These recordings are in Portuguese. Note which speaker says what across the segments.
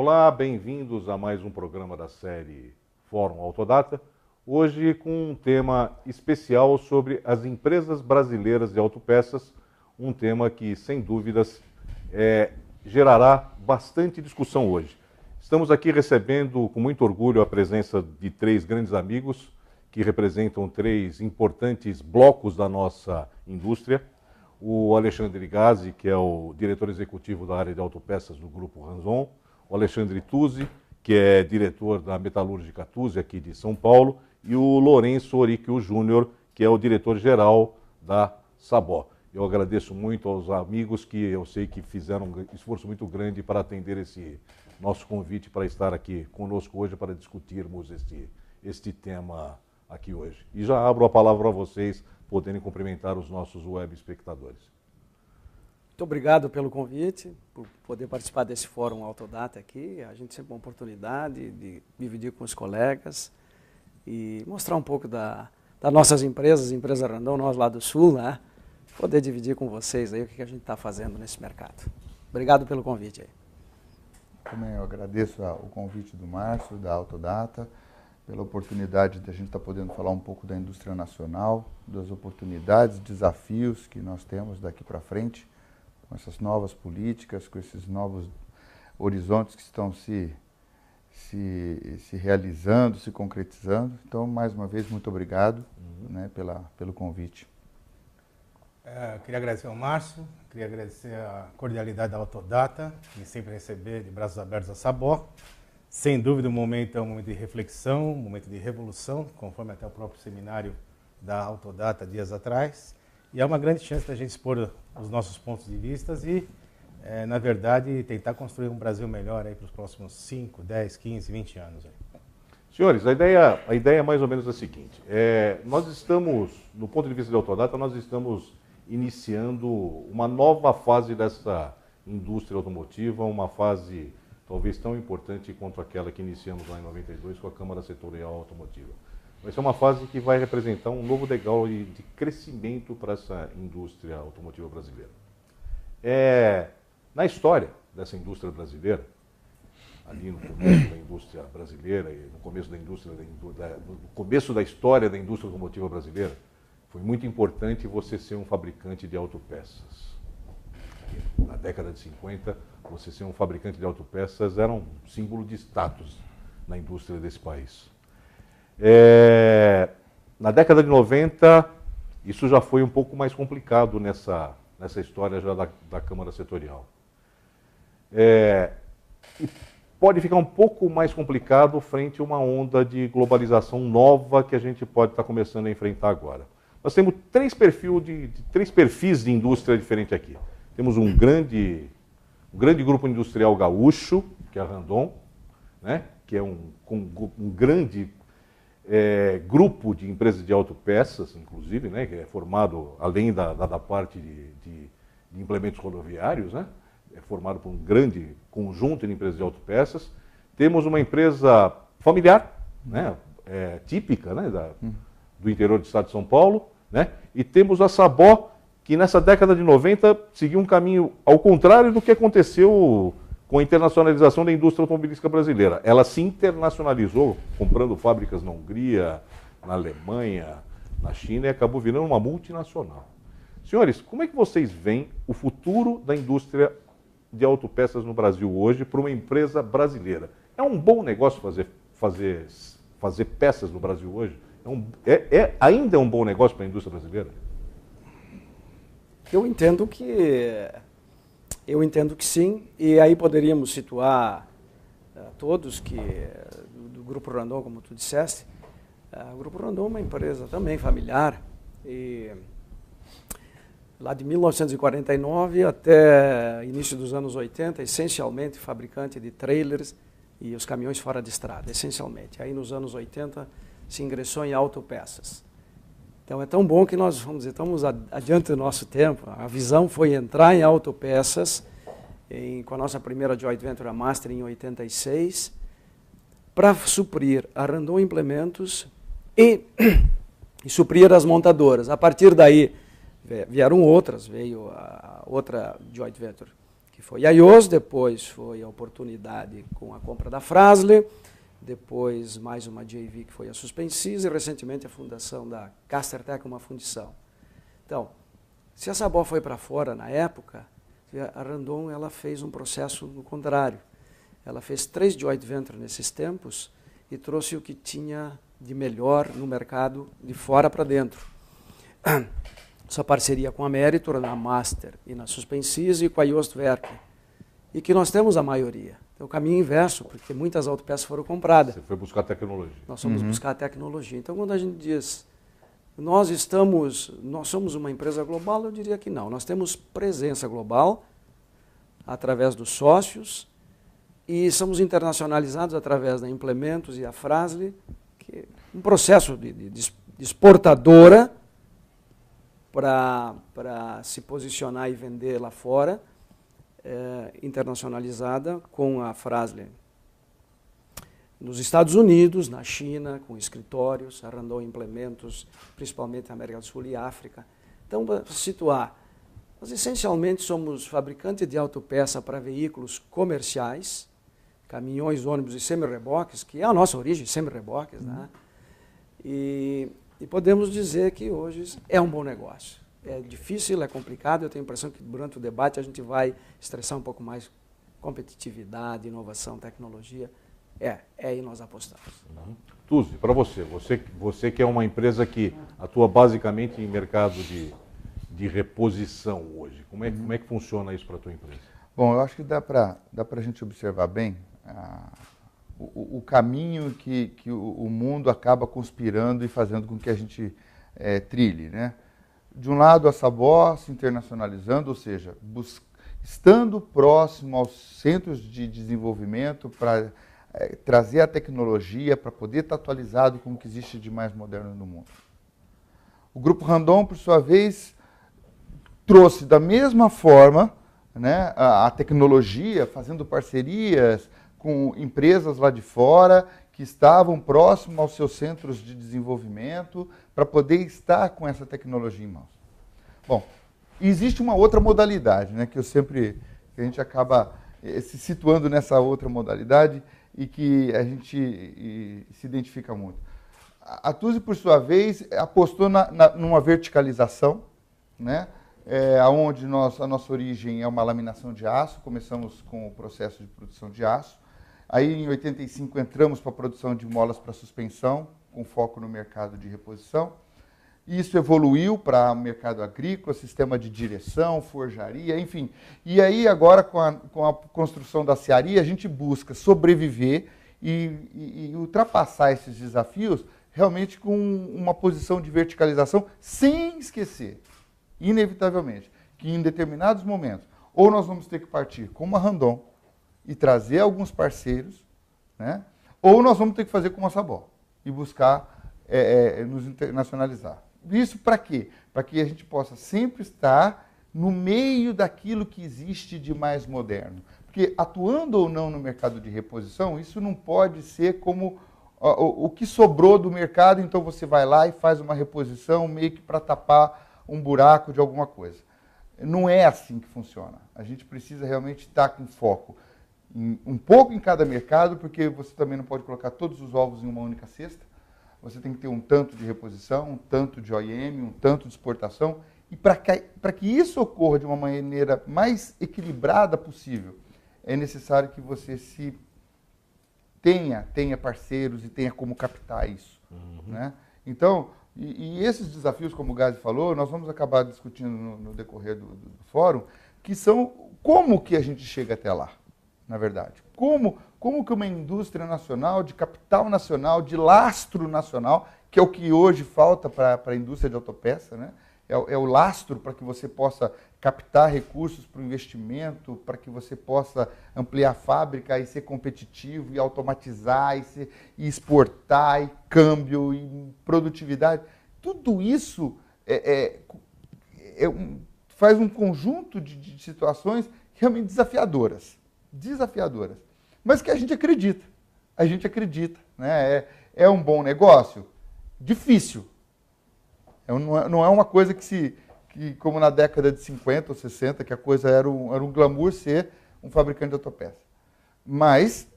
Speaker 1: Olá, bem-vindos a mais um programa da série Fórum Autodata. Hoje com um tema especial sobre as empresas brasileiras de autopeças, um tema que, sem dúvidas, gerará bastante discussão hoje. Estamos aqui recebendo com muito orgulho a presença de três grandes amigos que representam três importantes blocos da nossa indústria. O Alexandre Gazzi, que é o diretor executivo da área de autopeças do Grupo Randon, o Alexandre Tuzzi, que é diretor da Metalúrgica Tuzzi aqui de São Paulo, e o Lourenço Oricchio Júnior, que é o diretor-geral da Sabó. Eu agradeço muito aos amigos que eu sei que fizeram um esforço muito grande para atender esse nosso convite para estar aqui conosco hoje para discutirmos este tema aqui hoje. E já abro a palavra a vocês poderem cumprimentar os nossos web espectadores.
Speaker 2: Muito obrigado pelo convite, por poder participar desse Fórum Autodata aqui. A gente sempre tem uma oportunidade de dividir com os colegas e mostrar um pouco das nossas empresas, Empresa Randon, nós lá do Sul, né? Poder dividir com vocês aí o que a gente está fazendo nesse mercado. Obrigado pelo convite aí.
Speaker 3: Também eu agradeço o convite do Márcio, da Autodata, pela oportunidade de a gente estar podendo falar um pouco da indústria nacional, das oportunidades, desafios que nós temos daqui para frente, com essas novas políticas, com esses novos horizontes que estão se realizando, se concretizando. Então, mais uma vez, muito obrigado pelo convite.
Speaker 4: Eu queria agradecer ao Márcio, queria agradecer a cordialidade da Autodata, e sempre receber de braços abertos a Sabó. Sem dúvida, o momento é um momento de reflexão, um momento de revolução, conforme até o próprio seminário da Autodata dias atrás. E é uma grande chance da gente expor os nossos pontos de vista e, na verdade, tentar construir um Brasil melhor aí para os próximos 5, 10, 15, 20 anos. Aí.
Speaker 1: Senhores, a ideia é mais ou menos a seguinte. Nós estamos, do ponto de vista de Autodata, nós estamos iniciando uma nova fase dessa indústria automotiva, uma fase talvez tão importante quanto aquela que iniciamos lá em 92 com a Câmara Setorial Automotiva. Vai ser uma fase que vai representar um novo degrau de crescimento para essa indústria automotiva brasileira. Na história dessa indústria brasileira, ali no começo da indústria brasileira e no começo da história da indústria automotiva brasileira, foi muito importante você ser um fabricante de autopeças. Na década de 50, você ser um fabricante de autopeças era um símbolo de status na indústria desse país. Na década de 90, isso já foi um pouco mais complicado nessa história já da Câmara Setorial. E pode ficar um pouco mais complicado frente a uma onda de globalização nova que a gente pode estar começando a enfrentar agora. Nós temos três perfis de indústria diferentes aqui. Temos um grande grupo industrial gaúcho, que é a Randon, né? Que é um grande grupo de empresas de autopeças, inclusive, né? Que é formado, além da parte de implementos rodoviários, né? É formado por um grande conjunto de empresas de autopeças. Temos uma empresa familiar, né? Típica, né? Do interior do estado de São Paulo, né? E temos a Sabó, que nessa década de 90 seguiu um caminho ao contrário do que aconteceu com a internacionalização da indústria automobilística brasileira. Ela se internacionalizou, comprando fábricas na Hungria, na Alemanha, na China, e acabou virando uma multinacional. Senhores, como é que vocês veem o futuro da indústria de autopeças no Brasil hoje para uma empresa brasileira? É um bom negócio fazer peças no Brasil hoje? Ainda é um bom negócio para a indústria brasileira?
Speaker 2: Eu entendo que sim, e aí poderíamos situar todos que do Grupo Randon, como tu disseste. O Grupo Randon é uma empresa também familiar, e lá de 1949 até início dos anos 80, essencialmente fabricante de trailers e os caminhões fora de estrada, essencialmente. Aí nos anos 80 se ingressou em autopeças. Então é tão bom que nós, vamos dizer, estamos adiante do nosso tempo. A visão foi entrar em autopeças com a nossa primeira joint venture, a Master, em 86, para suprir a Randon Implementos e suprir as montadoras. A partir daí vieram outras, veio a outra joint venture, que foi a IOS, depois foi a oportunidade com a compra da Fras-le, depois mais uma JV que foi a Suspensys e recentemente a fundação da Castertech, uma fundição. Então, se a Sabor foi para fora na época, a Randon ela fez um processo no contrário. Ela fez 3 joint ventures nesses tempos e trouxe o que tinha de melhor no mercado de fora para dentro. Sua parceria com a Meritor, na Master e na Suspensys e com a Jostwerk. E que nós temos a maioria. É o caminho inverso, porque muitas autopeças foram compradas.
Speaker 1: Você foi buscar tecnologia.
Speaker 2: Nós fomos buscar a tecnologia. Então, quando a gente diz, nós somos uma empresa global, eu diria que não. Nós temos presença global através dos sócios e somos internacionalizados através da Implementos e a Fras-le, que é um processo de exportadora para se posicionar e vender lá fora, internacionalizada com a Fras-le nos Estados Unidos, na China, com escritórios, a Randon Implementos, principalmente na América do Sul e África. Então, para situar, nós essencialmente somos fabricantes de autopeça para veículos comerciais, caminhões, ônibus e semi-reboques, que é a nossa origem, semi-reboques, né? E podemos dizer que hoje é um bom negócio. É difícil, é complicado, eu tenho a impressão que durante o debate a gente vai estressar um pouco mais competitividade, inovação, tecnologia. É aí nós apostamos.
Speaker 1: Tuzi, para você que é uma empresa que atua basicamente em mercado de reposição hoje, como é que funciona isso para a tua empresa?
Speaker 3: Bom, eu acho que dá para a gente observar bem o caminho que o mundo acaba conspirando e fazendo com que a gente trilhe, né? De um lado, a Sabor se internacionalizando, ou seja, estando próximo aos centros de desenvolvimento para trazer a tecnologia para poder estar atualizado com o que existe de mais moderno no mundo. O Grupo Randon, por sua vez, trouxe da mesma forma, né, a tecnologia, fazendo parcerias com empresas lá de fora que estavam próximos aos seus centros de desenvolvimento para poder estar com essa tecnologia em mãos. Bom, existe uma outra modalidade, né, que a gente acaba se situando nessa outra modalidade e que a gente se identifica muito. A Tuzi, por sua vez, apostou numa verticalização, né, onde a nossa origem é uma laminação de aço, começamos com o processo de produção de aço. Aí, em 85, entramos para a produção de molas para suspensão, com foco no mercado de reposição. Isso evoluiu para o mercado agrícola, sistema de direção, forjaria, enfim. E aí, agora, com a construção da cearia, a gente busca sobreviver e ultrapassar esses desafios realmente com uma posição de verticalização, sem esquecer, inevitavelmente, que em determinados momentos, ou nós vamos ter que partir como a Randon e trazer alguns parceiros, né? Ou nós vamos ter que fazer como a Sabor e buscar nos internacionalizar. Isso para quê? Para que a gente possa sempre estar no meio daquilo que existe de mais moderno. Porque atuando ou não no mercado de reposição, isso não pode ser como o que sobrou do mercado, então você vai lá e faz uma reposição meio que para tapar um buraco de alguma coisa. Não é assim que funciona. A gente precisa realmente estar com foco um pouco em cada mercado, porque você também não pode colocar todos os ovos em uma única cesta. Você tem que ter um tanto de reposição, um tanto de OEM, um tanto de exportação. E para que isso ocorra de uma maneira mais equilibrada possível, é necessário que você tenha parceiros e tenha como captar isso. Né? Então, e esses desafios, como o Gazi falou, nós vamos acabar discutindo no decorrer do fórum, que são como que a gente chega até lá, na verdade. Como que uma indústria nacional, de capital nacional, de lastro nacional, que é o que hoje falta para a indústria de autopeça, né? É o lastro para que você possa captar recursos para o investimento, para que você possa ampliar a fábrica e ser competitivo, e automatizar, e exportar, e câmbio, e produtividade. Tudo isso faz um conjunto de situações realmente desafiadoras, mas que a gente acredita. Né? É um bom negócio? Difícil. Não é uma coisa que que, como na década de 50 ou 60, que a coisa era um glamour ser um fabricante de autopeça. Mas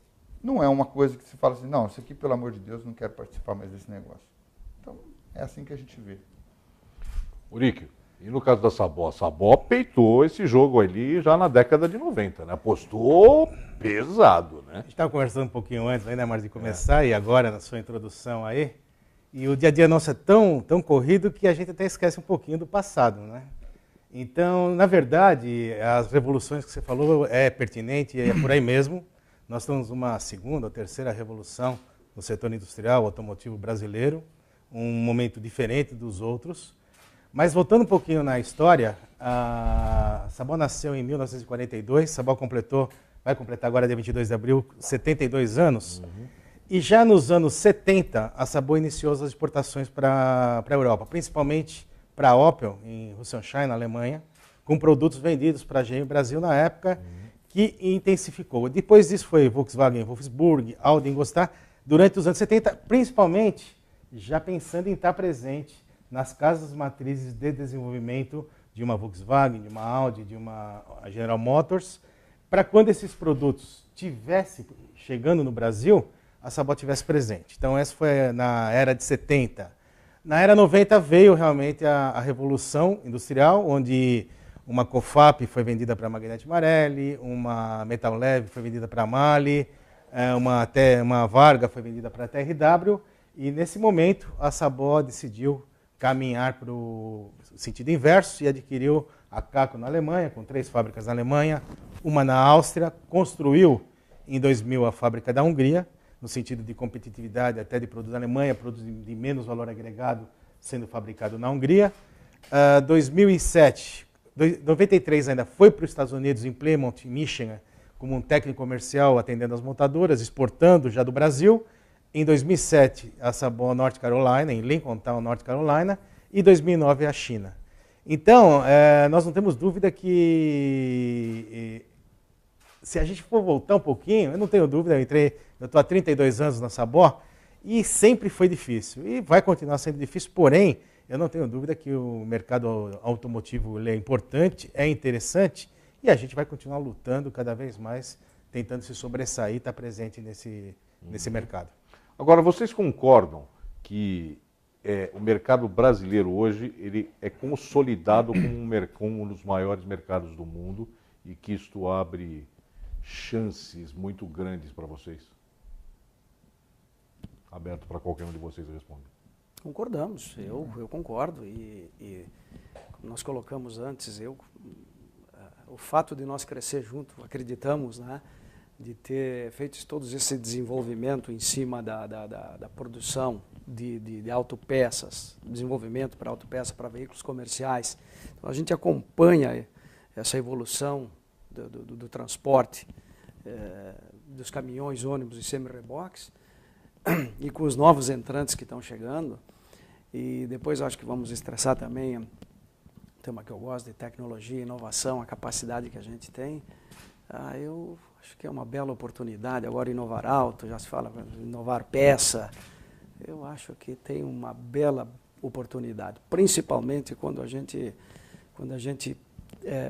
Speaker 3: não é uma coisa que se fala assim, não, isso aqui, pelo amor de Deus, não quero participar mais desse negócio. Então, é assim que a gente vê.
Speaker 1: Urique, e no caso da Sabó? A Sabó peitou esse jogo ali já na década de 90, né? Apostou pesado, né?
Speaker 4: A gente estava conversando um pouquinho antes, né, Márcio, de começar, e agora na sua introdução aí, e o dia a dia nosso é tão corrido que a gente até esquece um pouquinho do passado, né? Então, na verdade, as revoluções que você falou é pertinente e é por aí mesmo. Nós estamos numa segunda ou terceira revolução no setor industrial automotivo brasileiro, um momento diferente dos outros. Mas voltando um pouquinho na história, a Sabó nasceu em 1942, Sabó vai completar agora dia 22 de abril, 72 anos. E já nos anos 70, a Sabó iniciou as exportações para a Europa, principalmente para a Opel, em Rüsselsheim, na Alemanha, com produtos vendidos para a GM Brasil na época, que intensificou. Depois disso foi Volkswagen, Wolfsburg, Audi, Ingolstadt, durante os anos 70, principalmente já pensando em estar presente nas casas matrizes de desenvolvimento de uma Volkswagen, de uma Audi, de uma General Motors, para quando esses produtos estivessem chegando no Brasil, a Sabó estivesse presente. Então essa foi na era de 70. Na era 90 veio realmente a revolução industrial, onde uma Cofap foi vendida para a Magnete Marelli, uma Metal Leve foi vendida para a Mali, uma Varga foi vendida para a TRW, e nesse momento a Sabó decidiu caminhar para o sentido inverso e adquiriu a Caco na Alemanha, com 3 fábricas na Alemanha, uma na Áustria, construiu em 2000 a fábrica da Hungria, no sentido de competitividade até de produtos da Alemanha, produtos de menos valor agregado sendo fabricado na Hungria. 2007, 93 ainda foi para os Estados Unidos, em Plymouth, Michigan, como um técnico comercial atendendo as montadoras, exportando já do Brasil. Em 2007, a Sabó North Carolina, em Lincolntown, North Carolina, e 2009 a China. Então, nós não temos dúvida que, se a gente for voltar um pouquinho, eu não tenho dúvida, eu estou há 32 anos na Sabó, e sempre foi difícil, e vai continuar sendo difícil, porém, eu não tenho dúvida que o mercado automotivo ele é importante, é interessante, e a gente vai continuar lutando cada vez mais, tentando se sobressair e estar presente nesse mercado.
Speaker 1: Agora, vocês concordam que o mercado brasileiro hoje ele é consolidado como um dos maiores mercados do mundo e que isto abre chances muito grandes para vocês? Aberto para qualquer um de vocês responder.
Speaker 2: Concordamos, eu concordo. E como nós colocamos antes, o fato de nós crescer junto, acreditamos, né, de ter feito todo esse desenvolvimento em cima da produção de autopeças, desenvolvimento para autopeças, para veículos comerciais. Então, a gente acompanha essa evolução do transporte, dos caminhões, ônibus e semi-reboques, e com os novos entrantes que estão chegando. E depois eu acho que vamos estressar também o tema que eu gosto de tecnologia, inovação, a capacidade que a gente tem. Eu acho que é uma bela oportunidade agora inovar auto, já se fala inovar peça. Eu acho que tem uma bela oportunidade, principalmente quando a gente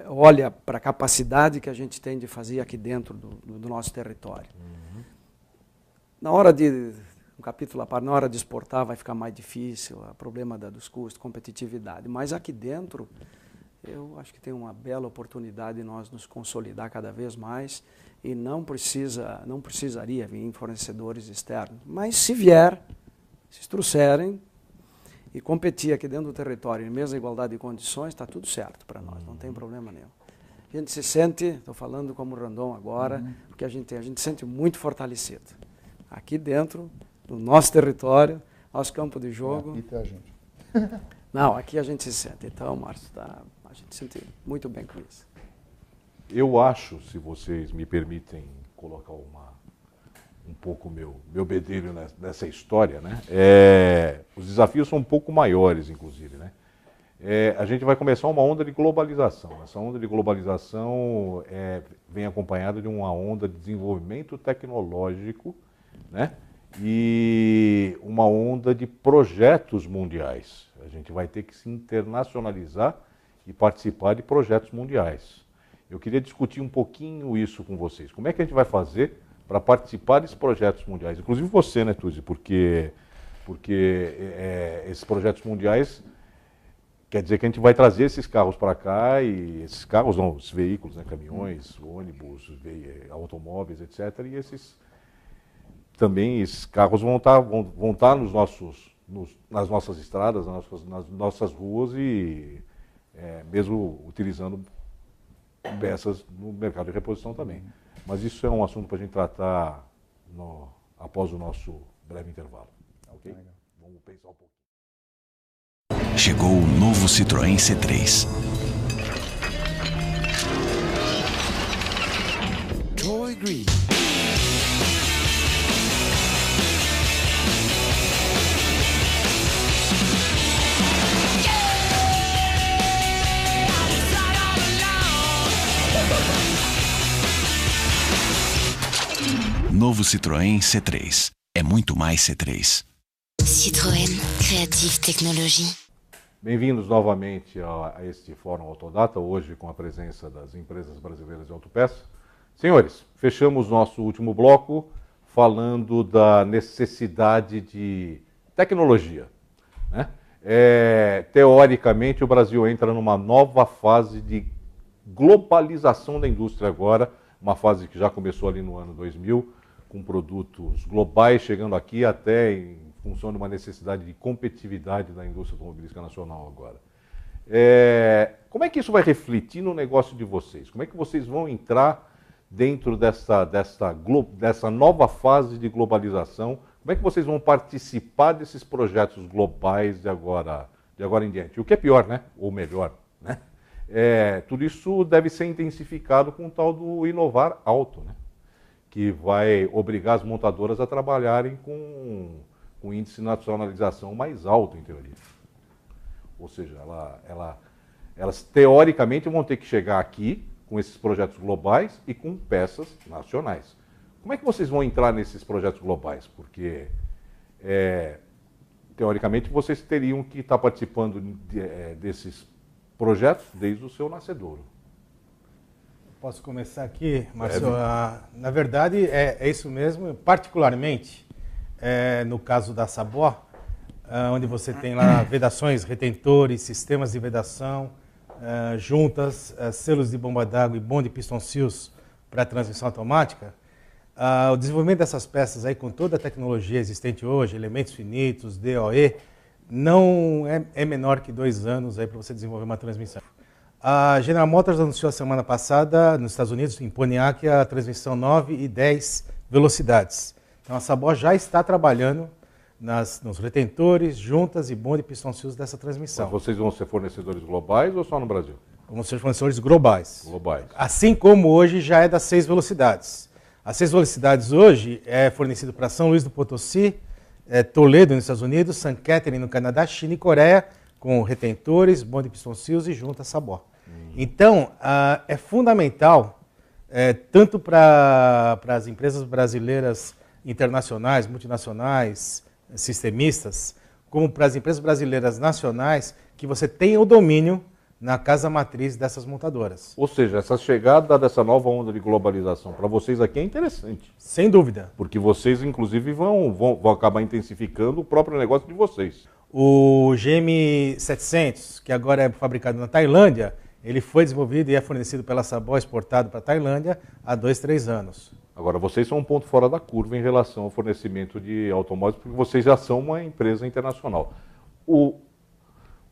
Speaker 2: olha para a capacidade que a gente tem de fazer aqui dentro do nosso território. Na hora um capítulo à parte, na hora de exportar vai ficar mais difícil, o problema dos custos, competitividade, mas aqui dentro eu acho que tem uma bela oportunidade de nós nos consolidar cada vez mais e não precisaria vir fornecedores externos, mas se trouxerem e competir aqui dentro do território em mesma igualdade de condições, está tudo certo para nós, não tem problema nenhum. A gente se sente, estou falando como Randon agora, porque a gente se sente muito fortalecido. Aqui dentro, no nosso território, nosso campo de jogo.
Speaker 3: Aqui tem a gente.
Speaker 2: Não, aqui a gente se sente. Então, Márcio, a gente se sente muito bem com isso.
Speaker 1: Eu acho, se vocês me permitem colocar um pouco meu bedelho nessa história, né? Os desafios são um pouco maiores, inclusive, né? A gente vai começar uma onda de globalização. Essa onda de globalização vem acompanhada de uma onda de desenvolvimento tecnológico, né? E uma onda de projetos mundiais. A gente vai ter que se internacionalizar e participar de projetos mundiais. Eu queria discutir um pouquinho isso com vocês. Como é que a gente vai fazer para participar desses projetos mundiais? Inclusive você, né, Tuzi? Porque esses projetos mundiais quer dizer que a gente vai trazer esses carros para cá, e esses carros não, os veículos, né, caminhões, ônibus, automóveis, etc. E esses carros vão estar nas nossas estradas, nas nossas ruas e mesmo utilizando peças no mercado de reposição também. Mas isso é um assunto para a gente tratar após o nosso breve intervalo. Ok? Vamos pensar um pouco.
Speaker 5: Chegou o novo Citroën C3. Troy Green. Novo Citroën C3. É muito mais C3.
Speaker 6: Citroën Creative Technology.
Speaker 1: Bem-vindos novamente a este Fórum Autodata, hoje com a presença das empresas brasileiras de autopeça. Senhores, fechamos nosso último bloco falando da necessidade de tecnologia, né? Teoricamente, o Brasil entra numa nova fase de globalização da indústria agora, uma fase que já começou ali no ano 2000, com produtos globais chegando aqui até em função de uma necessidade de competitividade da indústria automobilística nacional agora. Como é que isso vai refletir no negócio de vocês? Como é que vocês vão entrar dentro dessa nova fase de globalização? Como é que vocês vão participar desses projetos globais de agora em diante? O que é pior, né? Ou melhor, né? Tudo isso deve ser intensificado com o tal do Inovar Auto, né? Que vai obrigar as montadoras a trabalharem com índice de nacionalização mais alto, em teoria. Ou seja, elas teoricamente vão ter que chegar aqui com esses projetos globais e com peças nacionais. Como é que vocês vão entrar nesses projetos globais? Porque, teoricamente, vocês teriam que estar participando desses projetos desde o seu nascedouro.
Speaker 4: Posso começar aqui, Márcio? Na verdade, é isso mesmo. Particularmente, no caso da Sabor, onde você tem lá vedações, retentores, sistemas de vedação, juntas, selos de bomba d'água e bonde piston seals para transmissão automática, o desenvolvimento dessas peças aí com toda a tecnologia existente hoje, elementos finitos, DOE, não é menor que 2 anos aí para você desenvolver uma transmissão. A General Motors anunciou a semana passada, nos Estados Unidos, em Pontiac, a transmissão 9 e 10 velocidades. Então a Sabor já está trabalhando nos retentores, juntas e bonde piston seals dessa transmissão.
Speaker 1: Mas vocês vão ser fornecedores globais ou só no Brasil?
Speaker 4: Vamos ser fornecedores globais.
Speaker 1: Globais.
Speaker 4: Assim como hoje já é das 6 velocidades. As 6 velocidades hoje é fornecido para São Luís do Potosí, Toledo nos Estados Unidos, St. Catherine no Canadá, China e Coreia, com retentores, bonde piston seals e juntas Sabor. Então, é fundamental, tanto para as empresas brasileiras internacionais, multinacionais, sistemistas, como para as empresas brasileiras nacionais, que você tenha o domínio na casa matriz dessas montadoras.
Speaker 1: Ou seja, essa chegada dessa nova onda de globalização para vocês aqui é interessante.
Speaker 4: Sem dúvida.
Speaker 1: Porque vocês, inclusive, vão acabar intensificando o próprio negócio de vocês.
Speaker 4: O GM 700, que agora é fabricado na Tailândia, ele foi desenvolvido e é fornecido pela Sabor, exportado para a Tailândia há 2, 3 anos.
Speaker 1: Agora, vocês são um ponto fora da curva em relação ao fornecimento de automóveis, porque vocês já são uma empresa internacional. Um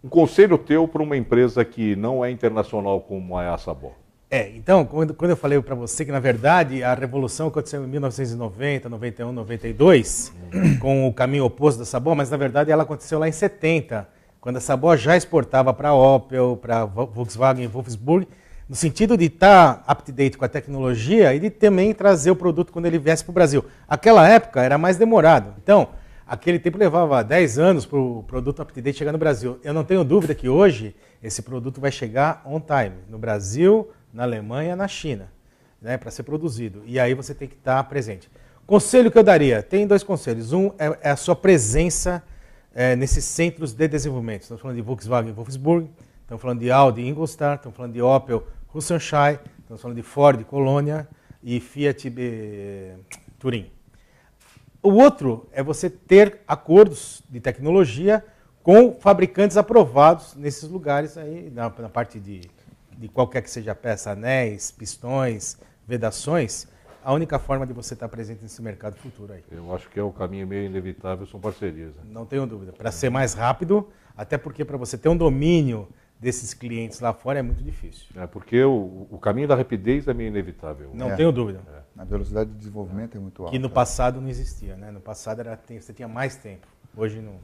Speaker 1: conselho teu para uma empresa que não é internacional como é a Sabor?
Speaker 4: Então, quando eu falei para você que, na verdade, a revolução aconteceu em 1990, 91, 92, com o caminho oposto da Sabor, mas, na verdade, ela aconteceu lá em 70, quando a Sabor já exportava para a Opel, para a Volkswagen e Wolfsburg, no sentido de estar up-to-date com a tecnologia e de também trazer o produto quando ele viesse para o Brasil. Aquela época era mais demorado. Então, aquele tempo levava 10 anos para o produto up-to-date chegar no Brasil. Eu não tenho dúvida que hoje esse produto vai chegar on time, no Brasil, na Alemanha, na China, né, para ser produzido. E aí você tem que estar presente. Conselho que eu daria, tem 2 conselhos. Um é a sua presença nesses centros de desenvolvimento. Estamos falando de Volkswagen e Wolfsburg, estamos falando de Audi Ingolstadt, estamos falando de Opel Hussenscheid, estamos falando de Ford Colônia e Fiat Turim. O outro é você ter acordos de tecnologia com fabricantes aprovados nesses lugares aí, na parte de qualquer que seja a peça, anéis, pistões, vedações. A única forma de você estar presente nesse mercado futuro aí.
Speaker 1: Eu acho que é o caminho meio inevitável, são parcerias. Né?
Speaker 4: Não tenho dúvida. Para ser mais rápido, até porque para você ter um domínio desses clientes lá fora é muito difícil.
Speaker 1: É porque o caminho da rapidez é meio inevitável.
Speaker 4: Não tenho dúvida.
Speaker 3: A velocidade de desenvolvimento é muito alta.
Speaker 4: Que no passado não existia, né? No passado você tinha mais tempo. Hoje não.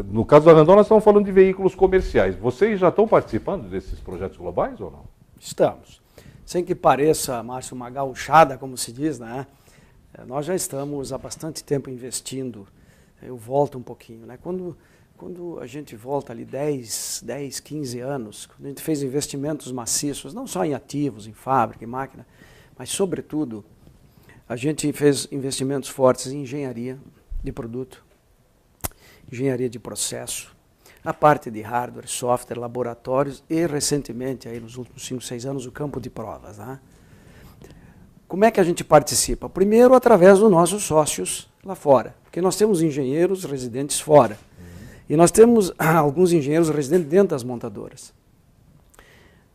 Speaker 1: No caso da Randon, nós estamos falando de veículos comerciais. Vocês já estão participando desses projetos globais ou não?
Speaker 2: Estamos. Sem que pareça, Márcio, uma gauchada, como se diz, né? Nós já estamos há bastante tempo investindo. Eu volto um pouquinho, né? Quando a gente volta ali 10, 15 anos, quando a gente fez investimentos maciços, não só em ativos, em fábrica, em máquina, mas, sobretudo, a gente fez investimentos fortes em engenharia de produto, engenharia de processo, a parte de hardware, software, laboratórios e, recentemente, aí nos últimos 5, 6 anos, o campo de provas. Né? Como é que a gente participa? Primeiro, através dos nossos sócios lá fora, porque nós temos engenheiros residentes fora. E nós temos alguns engenheiros residentes dentro das montadoras.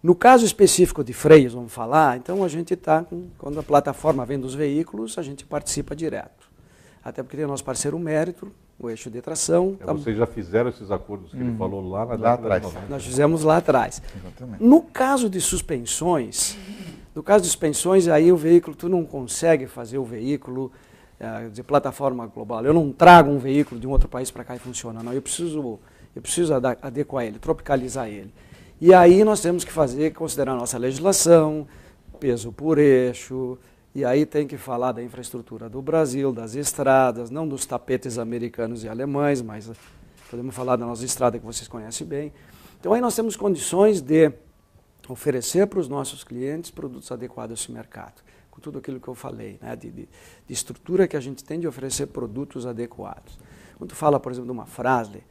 Speaker 2: No caso específico de freios, vamos falar, então a gente está, quando a plataforma vem dos veículos, a gente participa direto. Até porque tem o nosso parceiro Mérito, o eixo de tração.
Speaker 1: Vocês já fizeram esses acordos que ele falou lá na década de 90?
Speaker 2: Nós fizemos lá atrás.
Speaker 3: Exatamente.
Speaker 2: No caso de suspensões, aí o veículo, tu não consegue fazer o veículo de plataforma global. Eu não trago um veículo de um outro país para cá e funciona. Não, eu preciso adequar ele, tropicalizar ele. E aí nós temos que considerar a nossa legislação, peso por eixo, e aí tem que falar da infraestrutura do Brasil, das estradas, não dos tapetes americanos e alemães, mas podemos falar da nossa estrada que vocês conhecem bem. Então aí nós temos condições de oferecer para os nossos clientes produtos adequados a esse mercado. Com tudo aquilo que eu falei, né, de estrutura que a gente tem de oferecer produtos adequados. Quando tu fala, por exemplo, de uma Fras-le,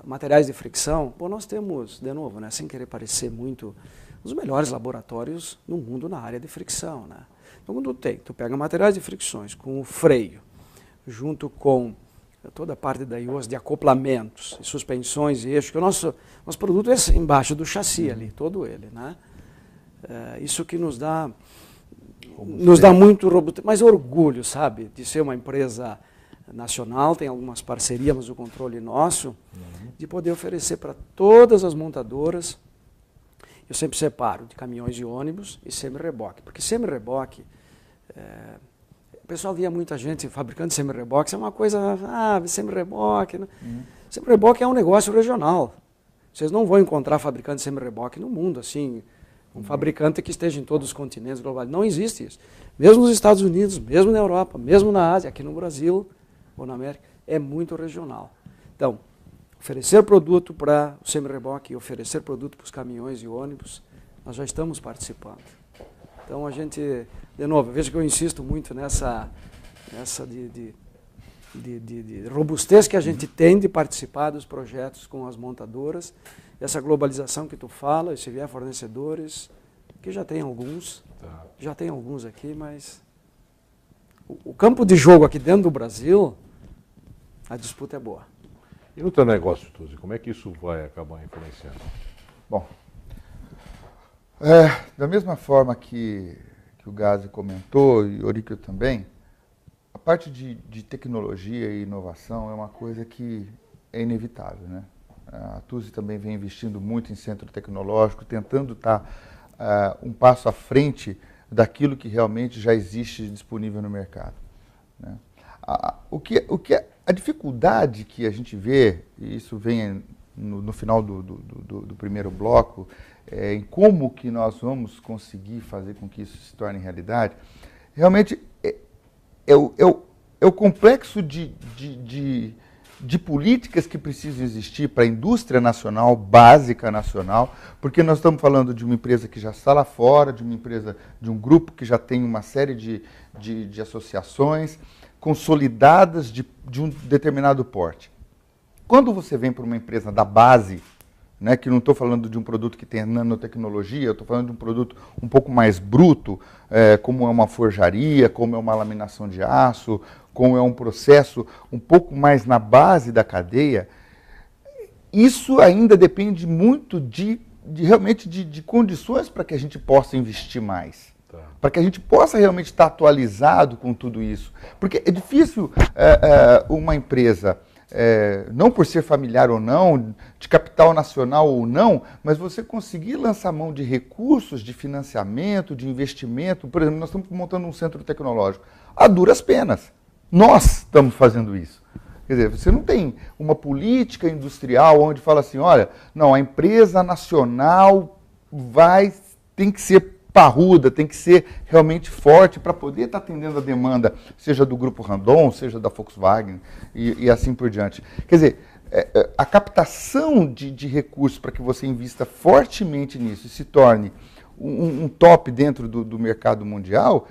Speaker 2: materiais de fricção, nós temos, de novo, né, sem querer parecer muito, os melhores laboratórios no mundo na área de fricção. Né? Então, quando tu pega materiais de fricções com o freio, junto com toda a parte da IOS de acoplamentos, suspensões e eixos, que o nosso produto é embaixo do chassi ali, todo ele. Né? Isso que nos dá muito mas orgulho, sabe, de ser uma empresa nacional, tem algumas parcerias, mas o controle nosso, de poder oferecer para todas as montadoras. Eu sempre separo de caminhões e ônibus e semi-reboque, porque semi-reboque, o pessoal via muita gente fabricando semi-reboque, é uma coisa, semi-reboque. Né? Semi-reboque é um negócio regional. Vocês não vão encontrar fabricante de semi-reboque no mundo, assim, um fabricante que esteja em todos os continentes globais. Não existe isso. Mesmo nos Estados Unidos, mesmo na Europa, mesmo na Ásia, aqui no Brasil ou na América, é muito regional. Então, oferecer produto para o semi-reboque e oferecer produto para os caminhões e ônibus, nós já estamos participando. Então, a gente, de novo, veja que eu insisto muito nessa de robustez que a gente tem de participar dos projetos com as montadoras, essa globalização que tu fala, se vier fornecedores, que já tem alguns, aqui, mas o campo de jogo aqui dentro do Brasil, a disputa é boa.
Speaker 1: E no teu negócio, Tuzi, como é que isso vai acabar influenciando?
Speaker 3: Bom, da mesma forma que o Gazi comentou, e o Oríquio também, a parte de tecnologia e inovação é uma coisa que é inevitável, né? A Tuzi também vem investindo muito em centro tecnológico, tentando estar um passo à frente daquilo que realmente já existe disponível no mercado. Né? A dificuldade que a gente vê, e isso vem no final do primeiro bloco, em como que nós vamos conseguir fazer com que isso se torne realidade, realmente é o complexo de políticas que precisam existir para a indústria nacional, básica nacional, porque nós estamos falando de uma empresa que já está lá fora, de uma empresa, de um grupo que já tem uma série de associações consolidadas de um determinado porte. Quando você vem para uma empresa da base, né, que não estou falando de um produto que tem nanotecnologia, eu estou falando de um produto um pouco mais bruto, como é uma forjaria, como é uma laminação de aço, como é um processo um pouco mais na base da cadeia, isso ainda depende muito realmente de condições para que a gente possa investir mais. Para que a gente possa realmente estar atualizado com tudo isso. Porque é difícil uma empresa, não por ser familiar ou não, de capital nacional ou não, mas você conseguir lançar mão de recursos de financiamento, de investimento. Por exemplo, nós estamos montando um centro tecnológico. A duras penas. Nós estamos fazendo isso. Quer dizer, você não tem uma política industrial onde fala assim, olha, não, a empresa nacional tem que ser parruda, tem que ser realmente forte para poder estar atendendo a demanda, seja do Grupo Randon, seja da Volkswagen e assim por diante. Quer dizer, a captação de recursos para que você invista fortemente nisso e se torne um top dentro do mercado mundial,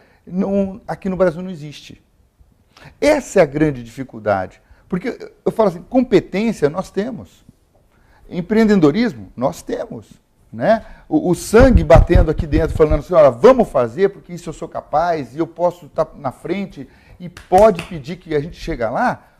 Speaker 3: aqui no Brasil não existe. Essa é a grande dificuldade. Porque eu falo assim, competência nós temos. Empreendedorismo nós temos. Né? O sangue batendo aqui dentro, falando assim, olha, vamos fazer, porque isso eu sou capaz, e eu posso estar na frente, e pode pedir que a gente chegue lá.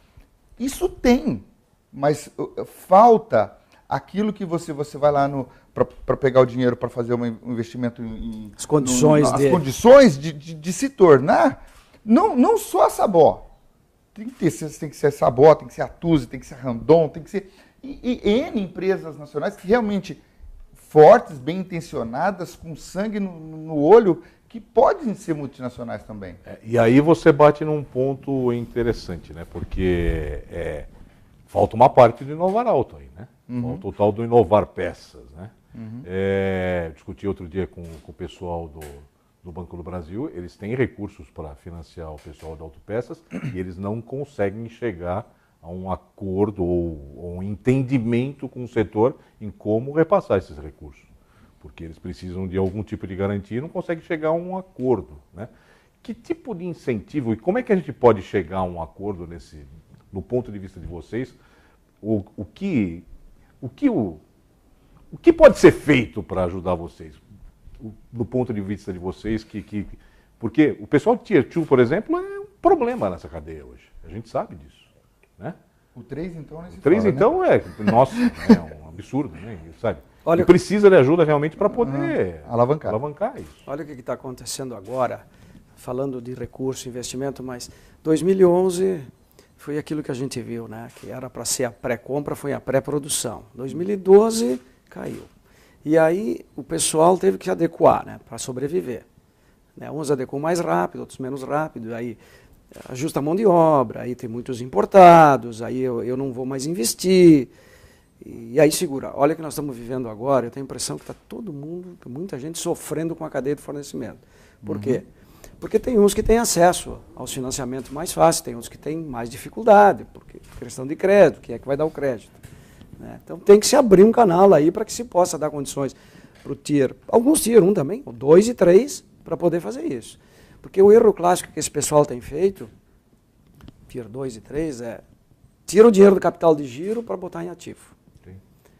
Speaker 3: Isso tem, mas falta aquilo que você vai lá para pegar o dinheiro para fazer um investimento em...
Speaker 2: As condições
Speaker 3: as condições de se tornar, não só a Sabó. Tem que ser a Sabó, tem que ser a Tuzzi, tem que ser a Randon, tem que ser... E N empresas nacionais que realmente... fortes, bem intencionadas, com sangue no olho, que podem ser multinacionais também.
Speaker 1: E aí você bate num ponto interessante, né? Porque falta uma parte do inovar alto aí, né? Falta o tal do inovar peças, né? Discuti outro dia com o pessoal do Banco do Brasil, eles têm recursos para financiar o pessoal de autopeças e eles não conseguem chegar a um acordo ou um entendimento com o setor em como repassar esses recursos. Porque eles precisam de algum tipo de garantia e não conseguem chegar a um acordo, né? Que tipo de incentivo e como é que a gente pode chegar a um acordo no ponto de vista de vocês? O que pode ser feito para ajudar vocês? Do ponto de vista de vocês, porque o pessoal de Tier 2, por exemplo, é um problema nessa cadeia hoje. A gente sabe disso. Né?
Speaker 3: O 3, então,
Speaker 1: o 3, então, né? Nossa, é um absurdo, né? Sabe?
Speaker 2: Olha,
Speaker 1: e precisa de ajuda realmente para poder
Speaker 3: alavancar
Speaker 1: isso.
Speaker 2: Olha o que está acontecendo agora, falando de recurso, investimento, mas 2011 foi aquilo que a gente viu, né? Que era para ser a pré-compra, foi a pré-produção. 2012 caiu. E aí o pessoal teve que se adequar, né? Para sobreviver. Né? Uns adequam mais rápido, outros menos rápido, aí ajusta a mão de obra, aí tem muitos importados, aí eu não vou mais investir, e aí segura. Olha o que nós estamos vivendo agora, eu tenho a impressão que está todo mundo, muita gente sofrendo com a cadeia de fornecimento. Por quê? Porque tem uns que têm acesso aos financiamentos mais fáceis, tem uns que têm mais dificuldade, porque questão de crédito, quem é que vai dar o crédito? Né? Então tem que se abrir um canal aí para que se possa dar condições para o Tier, alguns Tier 1 também, 2 e 3, para poder fazer isso. Porque o erro clássico que esse pessoal tem feito, Tier 2 e 3, tira o dinheiro do capital de giro para botar em ativo. Sim.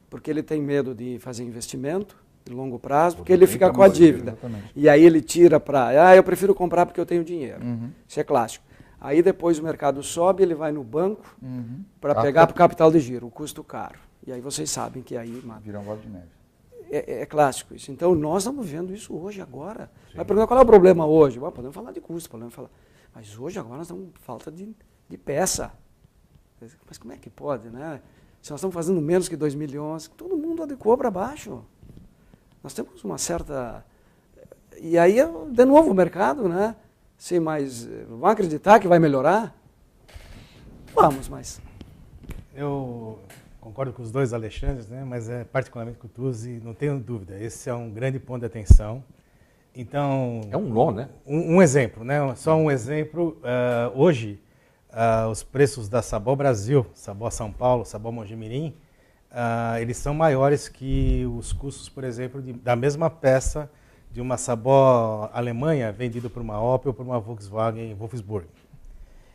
Speaker 2: Porque ele tem medo de fazer investimento de longo prazo, porque ele fica com a dívida. Exatamente. E aí ele tira para, eu prefiro comprar porque eu tenho dinheiro. Isso é clássico. Aí depois o mercado sobe, ele vai no banco para pegar para o capital de giro, o custo caro. E aí vocês sabem que aí...
Speaker 3: Vira uma bola de neve.
Speaker 2: É clássico isso. Então, nós estamos vendo isso hoje, agora. Sim. Vai perguntar qual é o problema hoje? Podemos falar de custo, podemos falar. Mas hoje, agora, nós estamos com falta de peça. Mas como é que pode, né? Se nós estamos fazendo menos que 2011, todo mundo adequou para baixo. Nós temos uma certa... E aí, de novo, o mercado, né? Sim, mas vão acreditar que vai melhorar? Vamos, mas...
Speaker 4: Eu concordo com os dois Alexandres, né? Mas particularmente com o Tuzzi, não tenho dúvida, esse é um grande ponto de atenção. Então,
Speaker 1: é um nó, né?
Speaker 4: Um exemplo, né? Só um exemplo. Hoje, os preços da Sabó Brasil, Sabó São Paulo, Sabó Mojimirim, eles são maiores que os custos, por exemplo, da mesma peça de uma Sabó Alemanha vendida por uma Opel ou por uma Volkswagen em Wolfsburg.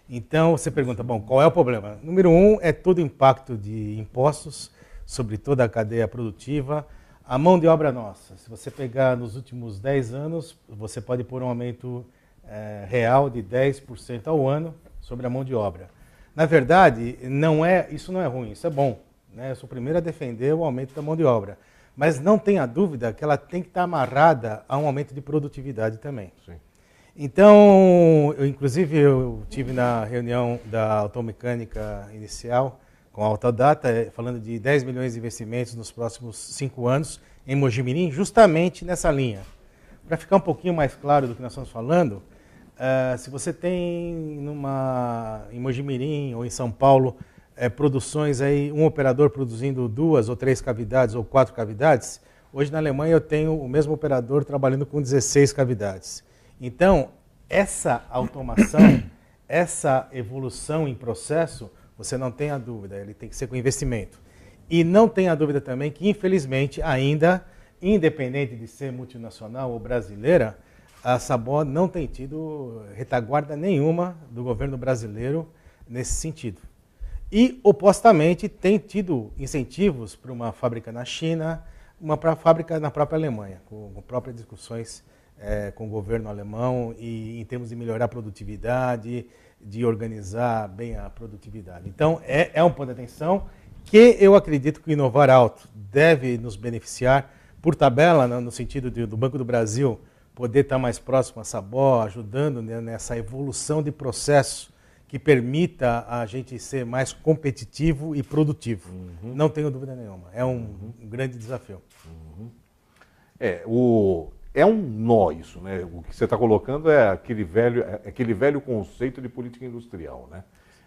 Speaker 4: Então, você pergunta, bom, qual é o problema? Número 1 é todo o impacto de impostos sobre toda a cadeia produtiva. A mão de obra nossa, se você pegar nos últimos 10 anos, você pode pôr um aumento real de 10% ao ano sobre a mão de obra. Na verdade, isso não é ruim, isso é bom. Né? Eu sou o primeiro a defender o aumento da mão de obra. Mas não tenha dúvida que ela tem que estar amarrada a um aumento de produtividade também.
Speaker 1: Sim.
Speaker 4: Então, inclusive, eu tive na reunião da automecânica inicial com a Autodata, falando de 10 milhões de investimentos nos próximos 5 anos em Mojimirim, justamente nessa linha. Para ficar um pouquinho mais claro do que nós estamos falando, se você tem em Mojimirim ou em São Paulo produções aí, um operador produzindo 2 ou 3 cavidades ou 4 cavidades, hoje na Alemanha eu tenho o mesmo operador trabalhando com 16 cavidades. Então, essa automação, essa evolução em processo, você não tem a dúvida, ele tem que ser com investimento. E não tenha dúvida também que, infelizmente, ainda, independente de ser multinacional ou brasileira, a Sabó não tem tido retaguarda nenhuma do governo brasileiro nesse sentido. E, opostamente, tem tido incentivos para uma fábrica na China, uma fábrica na própria Alemanha, com próprias discussões com o governo alemão e em termos de melhorar a produtividade, de organizar bem a produtividade. Então, é um ponto de atenção que eu acredito que o Inovar Alto deve nos beneficiar por tabela, no sentido do Banco do Brasil poder estar mais próximo à Sabó, ajudando nessa evolução de processo que permita a gente ser mais competitivo e produtivo. Uhum. Não tenho dúvida nenhuma. É um grande desafio.
Speaker 1: Uhum. É um nó isso, né? O que você está colocando é aquele velho conceito de política industrial, né?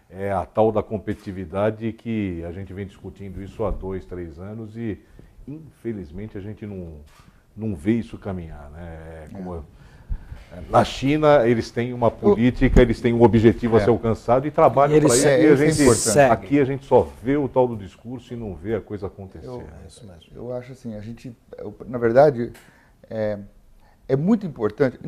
Speaker 1: É a tal da competitividade que a gente vem discutindo isso há 2, 3 anos e, infelizmente, a gente não vê isso caminhar, né? Na China, eles têm uma política, eles têm um objetivo a ser alcançado e trabalham para isso. Aqui a gente só vê o tal do discurso e não vê a coisa acontecer.
Speaker 3: Eu acho assim, na verdade, é muito importante.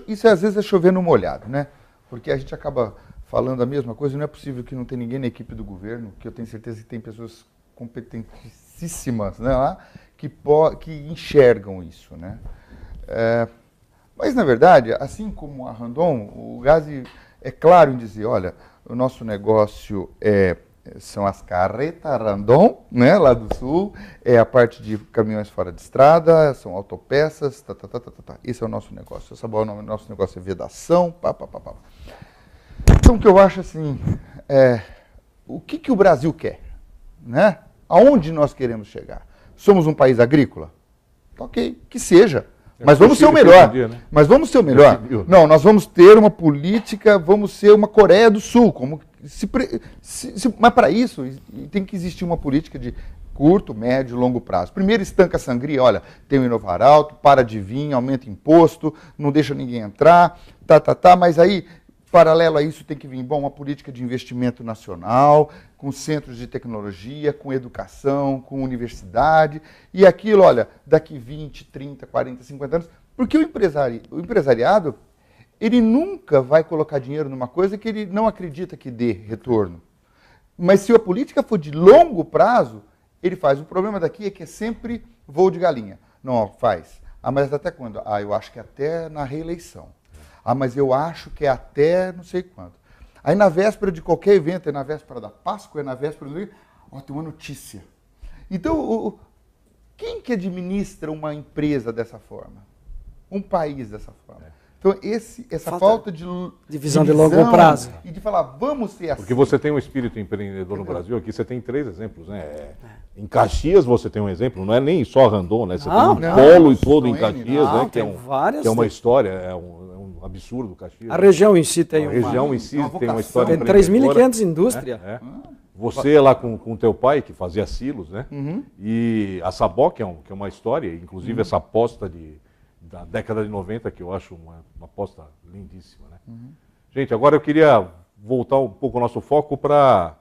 Speaker 3: Isso às vezes é chover no molhado, né? Porque a gente acaba falando a mesma coisa. Não é possível que não tenha ninguém na equipe do governo, que eu tenho certeza que tem pessoas competentíssimas, né, lá, que enxergam isso, né? Mas, na verdade, assim como a Randon, o Gassi é claro em dizer, olha, o nosso negócio são as carretas Randon, né, lá do sul, é a parte de caminhões fora de estrada, são autopeças, Esse é o nosso negócio. O nosso negócio é vedação, Então, o que eu acho assim, o que o Brasil quer, né? Aonde nós queremos chegar? Somos um país agrícola? Ok, que seja. Mas vamos ser o melhor. Mas vamos ser o melhor. Não, nós vamos ter uma política, vamos ser uma Coreia do Sul. Mas para isso tem que existir uma política de curto, médio e longo prazo. Primeiro estanca a sangria, olha, tem o Inovar Alto, para de vir, aumenta imposto, não deixa ninguém entrar, mas aí, paralelo a isso, tem que vir uma política de investimento nacional, com centros de tecnologia, com educação, com universidade, e aquilo, olha, daqui 20, 30, 40, 50 anos, porque o empresariado, ele nunca vai colocar dinheiro numa coisa que ele não acredita que dê retorno. Mas se a política for de longo prazo, ele faz. O problema daqui é que é sempre voo de galinha. Não, faz. Mas até quando? Eu acho que até na reeleição. Mas eu acho que é até não sei quando. Aí na véspera de qualquer evento, é na véspera da Páscoa, é na véspera do... tem uma notícia. Então, quem que administra uma empresa dessa forma? Um país dessa forma? Então, essa falta de
Speaker 2: visão de longo prazo.
Speaker 3: E de falar, vamos ser assim.
Speaker 1: Porque você tem um espírito empreendedor no Brasil, aqui você tem 3 exemplos, né? Em Caxias você tem um exemplo, não é nem só Randon, né? Você tem um polo todo em Caxias, né? Que é uma história, é um absurdo Caxias.
Speaker 2: A região em si tem
Speaker 1: uma região em si tem uma história.
Speaker 2: Tem 3.500 indústrias.
Speaker 1: Você lá com o teu pai, que fazia silos, né? E a Sabó, que é uma história, inclusive essa aposta da década de 90, que eu acho uma aposta lindíssima, né? Gente, agora eu queria voltar um pouco o nosso foco para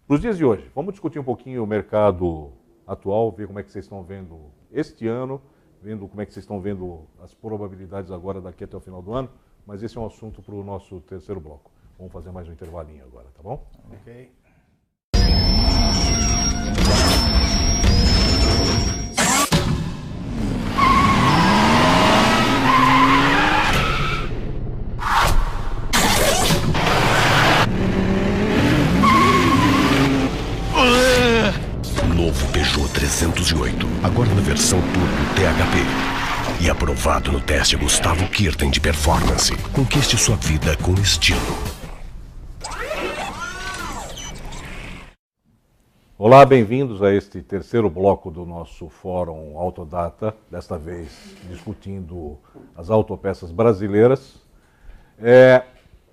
Speaker 1: os dias de hoje. Vamos discutir um pouquinho o mercado atual, ver como é que vocês estão vendo este ano, vendo como é que vocês estão vendo as probabilidades agora daqui até o final do ano, mas esse é um assunto para o nosso terceiro bloco. Vamos fazer mais um intervalinho agora, tá bom?
Speaker 4: Ok.
Speaker 7: aprovado no teste Gustavo Kirten de performance. Conquiste sua vida com estilo.
Speaker 1: Olá, bem-vindos a este terceiro bloco do nosso Fórum Autodata, desta vez discutindo as autopeças brasileiras.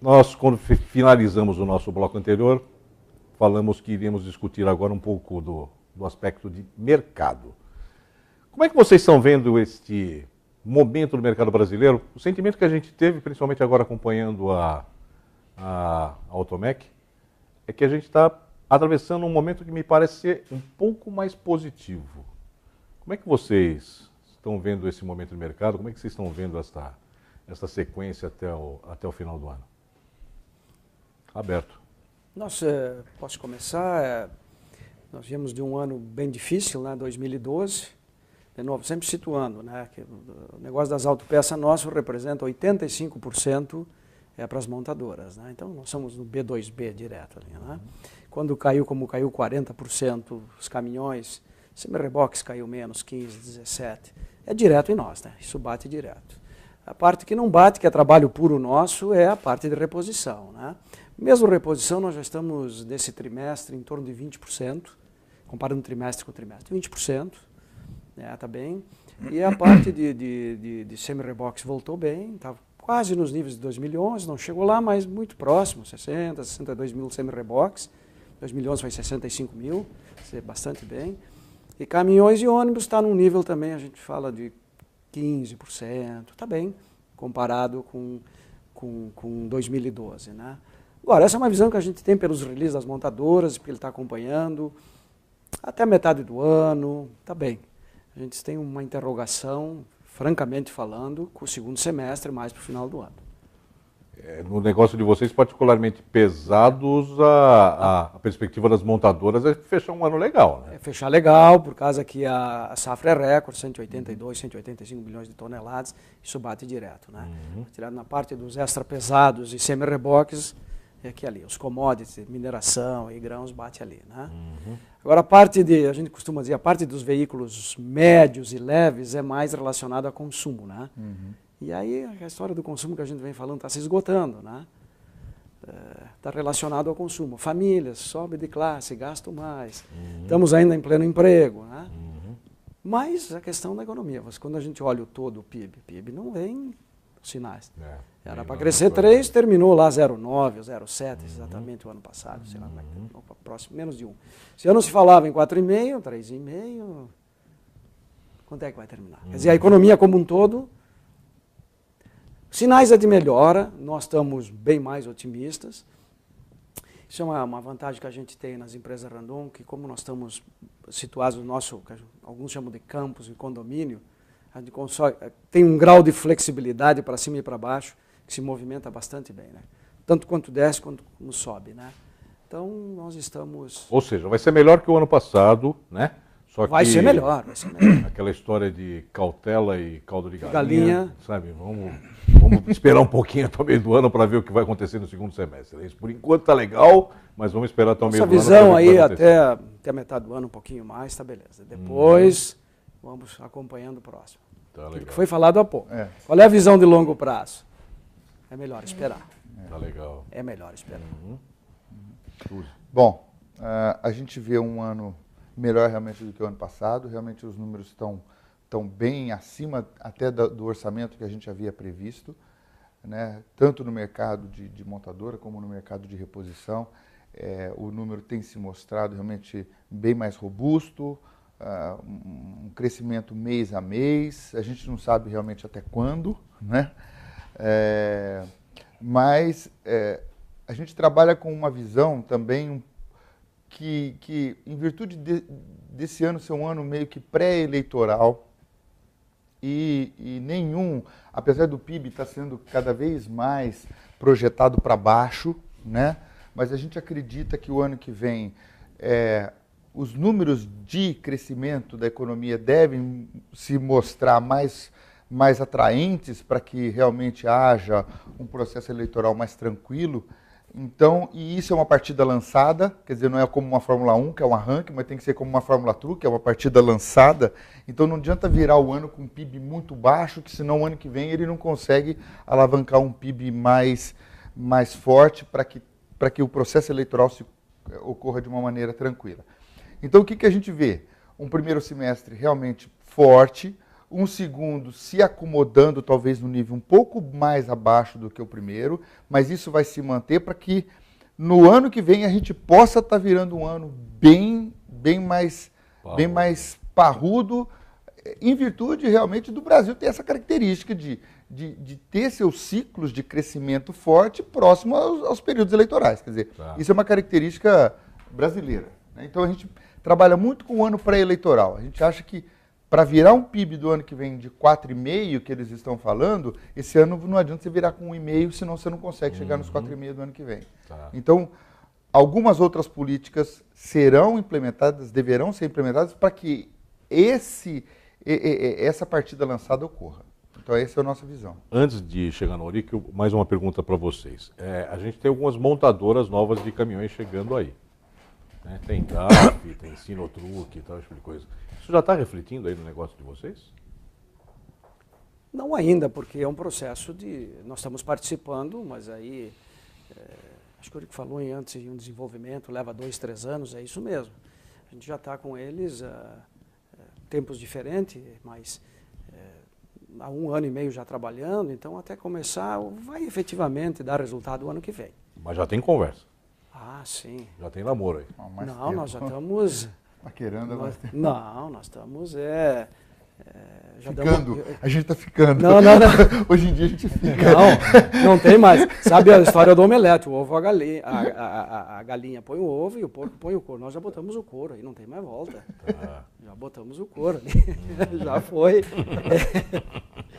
Speaker 1: Nós, quando finalizamos o nosso bloco anterior, falamos que iríamos discutir agora um pouco do aspecto de mercado. Como é que vocês estão vendo este momento do mercado brasileiro? O sentimento que a gente teve, principalmente agora acompanhando a Automec, é que a gente está atravessando um momento que me parece ser um pouco mais positivo. Como é que vocês estão vendo esse momento do mercado? Como é que vocês estão vendo esta sequência até o final do ano? Aberto.
Speaker 2: Posso começar? Nós viemos de um ano bem difícil, né, 2012. De novo, sempre situando, né, que o negócio das autopeças nosso representa 85% para as montadoras, né? Então, nós somos no B2B direto ali, né? Quando caiu, como caiu 40%, os caminhões, semi-reboques caiu menos, 15, 17. É direto em nós, né? Isso bate direto. A parte que não bate, que é trabalho puro nosso, é a parte de reposição, né? Mesmo reposição, nós já estamos, nesse trimestre, em torno de 20%, comparando trimestre com trimestre, 20%, né? Tá bem. E a parte de semi-reboques voltou bem, estava quase nos níveis de 2011, não chegou lá, mas muito próximo, 60, 62 mil semi-reboques. 2011 foi 65 mil, bastante bem. E caminhões e ônibus está num nível também, a gente fala de 15%, está bem, comparado com 2012, né? Agora, essa é uma visão que a gente tem pelos releases das montadoras, porque ele está acompanhando, até a metade do ano, está bem. A gente tem uma interrogação, francamente falando, com o segundo semestre, mais para o final do ano.
Speaker 1: No negócio de vocês, particularmente pesados, a perspectiva das montadoras é fechar um ano legal, né?
Speaker 2: É fechar legal, por causa que a safra é recorde, 182, 185 milhões de toneladas, isso bate direto, né? Tirado na parte dos extra pesados e semi-reboques, é que ali, os commodities, mineração e grãos, bate ali, né? Agora, a gente costuma dizer, a parte dos veículos médios e leves é mais relacionada a consumo, né? E aí a história do consumo que a gente vem falando está se esgotando, né? Está relacionado ao consumo. Famílias, sobe de classe, gastam mais. Estamos ainda em pleno emprego, né? Mas a questão da economia, quando a gente olha o todo, o PIB não vem sinais. Era para crescer 3, terminou lá 0,9, 0,7 exatamente o ano passado, sei lá, próximo, menos de 1. Se ano se falava em 4,5, 3,5, quanto é que vai terminar? Quer dizer, a economia como um todo, sinais é de melhora, nós estamos bem mais otimistas. Isso é uma vantagem que a gente tem nas empresas Randon, que como nós estamos situados no nosso, alguns chamam de campus e condomínio, a gente tem um grau de flexibilidade para cima e para baixo, que se movimenta bastante bem, né? Tanto quanto desce, quanto como sobe, né? Então, nós estamos...
Speaker 1: Ou seja, vai ser melhor que o ano passado, né? Só
Speaker 2: vai ser melhor, vai ser melhor.
Speaker 1: Aquela história de cautela e caldo de
Speaker 2: galinha.
Speaker 1: Sabe? Vamos esperar um pouquinho até o meio do ano para ver o que vai acontecer no segundo semestre. Isso por enquanto está legal, mas vamos esperar até o meio do ano.
Speaker 2: Essa visão aí até a metade do ano, um pouquinho mais, está beleza. Depois, vamos acompanhando o próximo.
Speaker 1: Tá legal.
Speaker 2: Que foi falado há pouco. Qual é a visão de longo prazo? É melhor esperar.
Speaker 1: Tá legal.
Speaker 2: É melhor esperar.
Speaker 3: Bom, a gente vê um ano melhor realmente do que o ano passado. Realmente os números estão bem acima até do orçamento que a gente havia previsto, né? Tanto no mercado de montadora como no mercado de reposição. O número tem se mostrado realmente bem mais robusto, um crescimento mês a mês. A gente não sabe realmente até quando, né? Mas a gente trabalha com uma visão também que em virtude desse ano ser um ano meio que pré-eleitoral e nenhum, apesar do PIB estar sendo cada vez mais projetado para baixo, né? Mas a gente acredita que o ano que vem os números de crescimento da economia devem se mostrar mais atraentes para que realmente haja um processo eleitoral mais tranquilo. Então, e isso é uma partida lançada, quer dizer, não é como uma Fórmula 1, que é um arranque, mas tem que ser como uma Fórmula Truck, que é uma partida lançada. Então não adianta virar o ano com um PIB muito baixo, que senão o ano que vem ele não consegue alavancar um PIB mais forte para que o processo eleitoral ocorra de uma maneira tranquila. Então o que a gente vê? Um primeiro semestre realmente forte, um segundo se acomodando talvez no nível um pouco mais abaixo do que o primeiro, mas isso vai se manter para que no ano que vem a gente possa estar virando um ano bem mais parrudo, em virtude realmente do Brasil ter essa característica de ter seus ciclos de crescimento forte próximo aos períodos eleitorais. Quer dizer, isso é uma característica brasileira, né? Então a gente trabalha muito com o ano pré-eleitoral. A gente acha que para virar um PIB do ano que vem de 4,5, que eles estão falando, esse ano não adianta você virar com 1,5, senão você não consegue chegar nos 4,5 do ano que vem. Então, algumas outras políticas serão implementadas, deverão ser implementadas para que essa partida lançada ocorra. Então, essa é a nossa visão.
Speaker 1: Antes de chegar no Auric, mais uma pergunta para vocês. A gente tem algumas montadoras novas de caminhões chegando aí, né? Tem DAF, tem Sinotruc e tal, esse tipo de coisa. Isso já está refletindo aí no negócio de vocês?
Speaker 2: Não ainda, porque é um processo nós estamos participando, mas aí, acho que o Eurico falou antes em um desenvolvimento, leva 2, 3 anos, é isso mesmo. A gente já está com eles tempos diferentes, mas há 1 ano e meio já trabalhando, então até começar vai efetivamente dar resultado o ano que vem.
Speaker 1: Mas já tem conversa?
Speaker 2: Ah, sim.
Speaker 1: Já tem namoro aí?
Speaker 2: Não, nós já estamos...
Speaker 3: Paquerando mais tempo.
Speaker 2: Não, nós estamos... já
Speaker 3: ficando. A gente está ficando.
Speaker 2: Não.
Speaker 3: Hoje em dia a gente fica.
Speaker 2: Não tem mais. Sabe a história do omelete, o ovo, a galinha põe o ovo e o porco põe o couro. Nós já botamos o couro, aí não tem mais volta. Já botamos o couro ali. Já foi.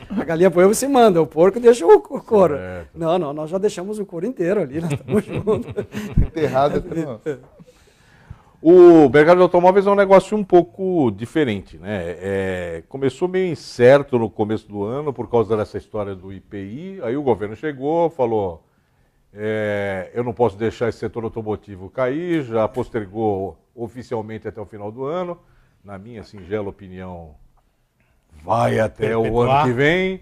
Speaker 2: A galinha põe o ovo e se manda, o porco deixa o couro. Não, nós já deixamos o couro inteiro ali, nós estamos juntos.
Speaker 3: Enterrado.
Speaker 1: O mercado de automóveis é um negócio um pouco diferente, né? Começou meio incerto no começo do ano por causa dessa história do IPI, aí o governo chegou, falou, eu não posso deixar esse setor automotivo cair, já postergou oficialmente até o final do ano, na minha singela opinião, vai até o ano que vem.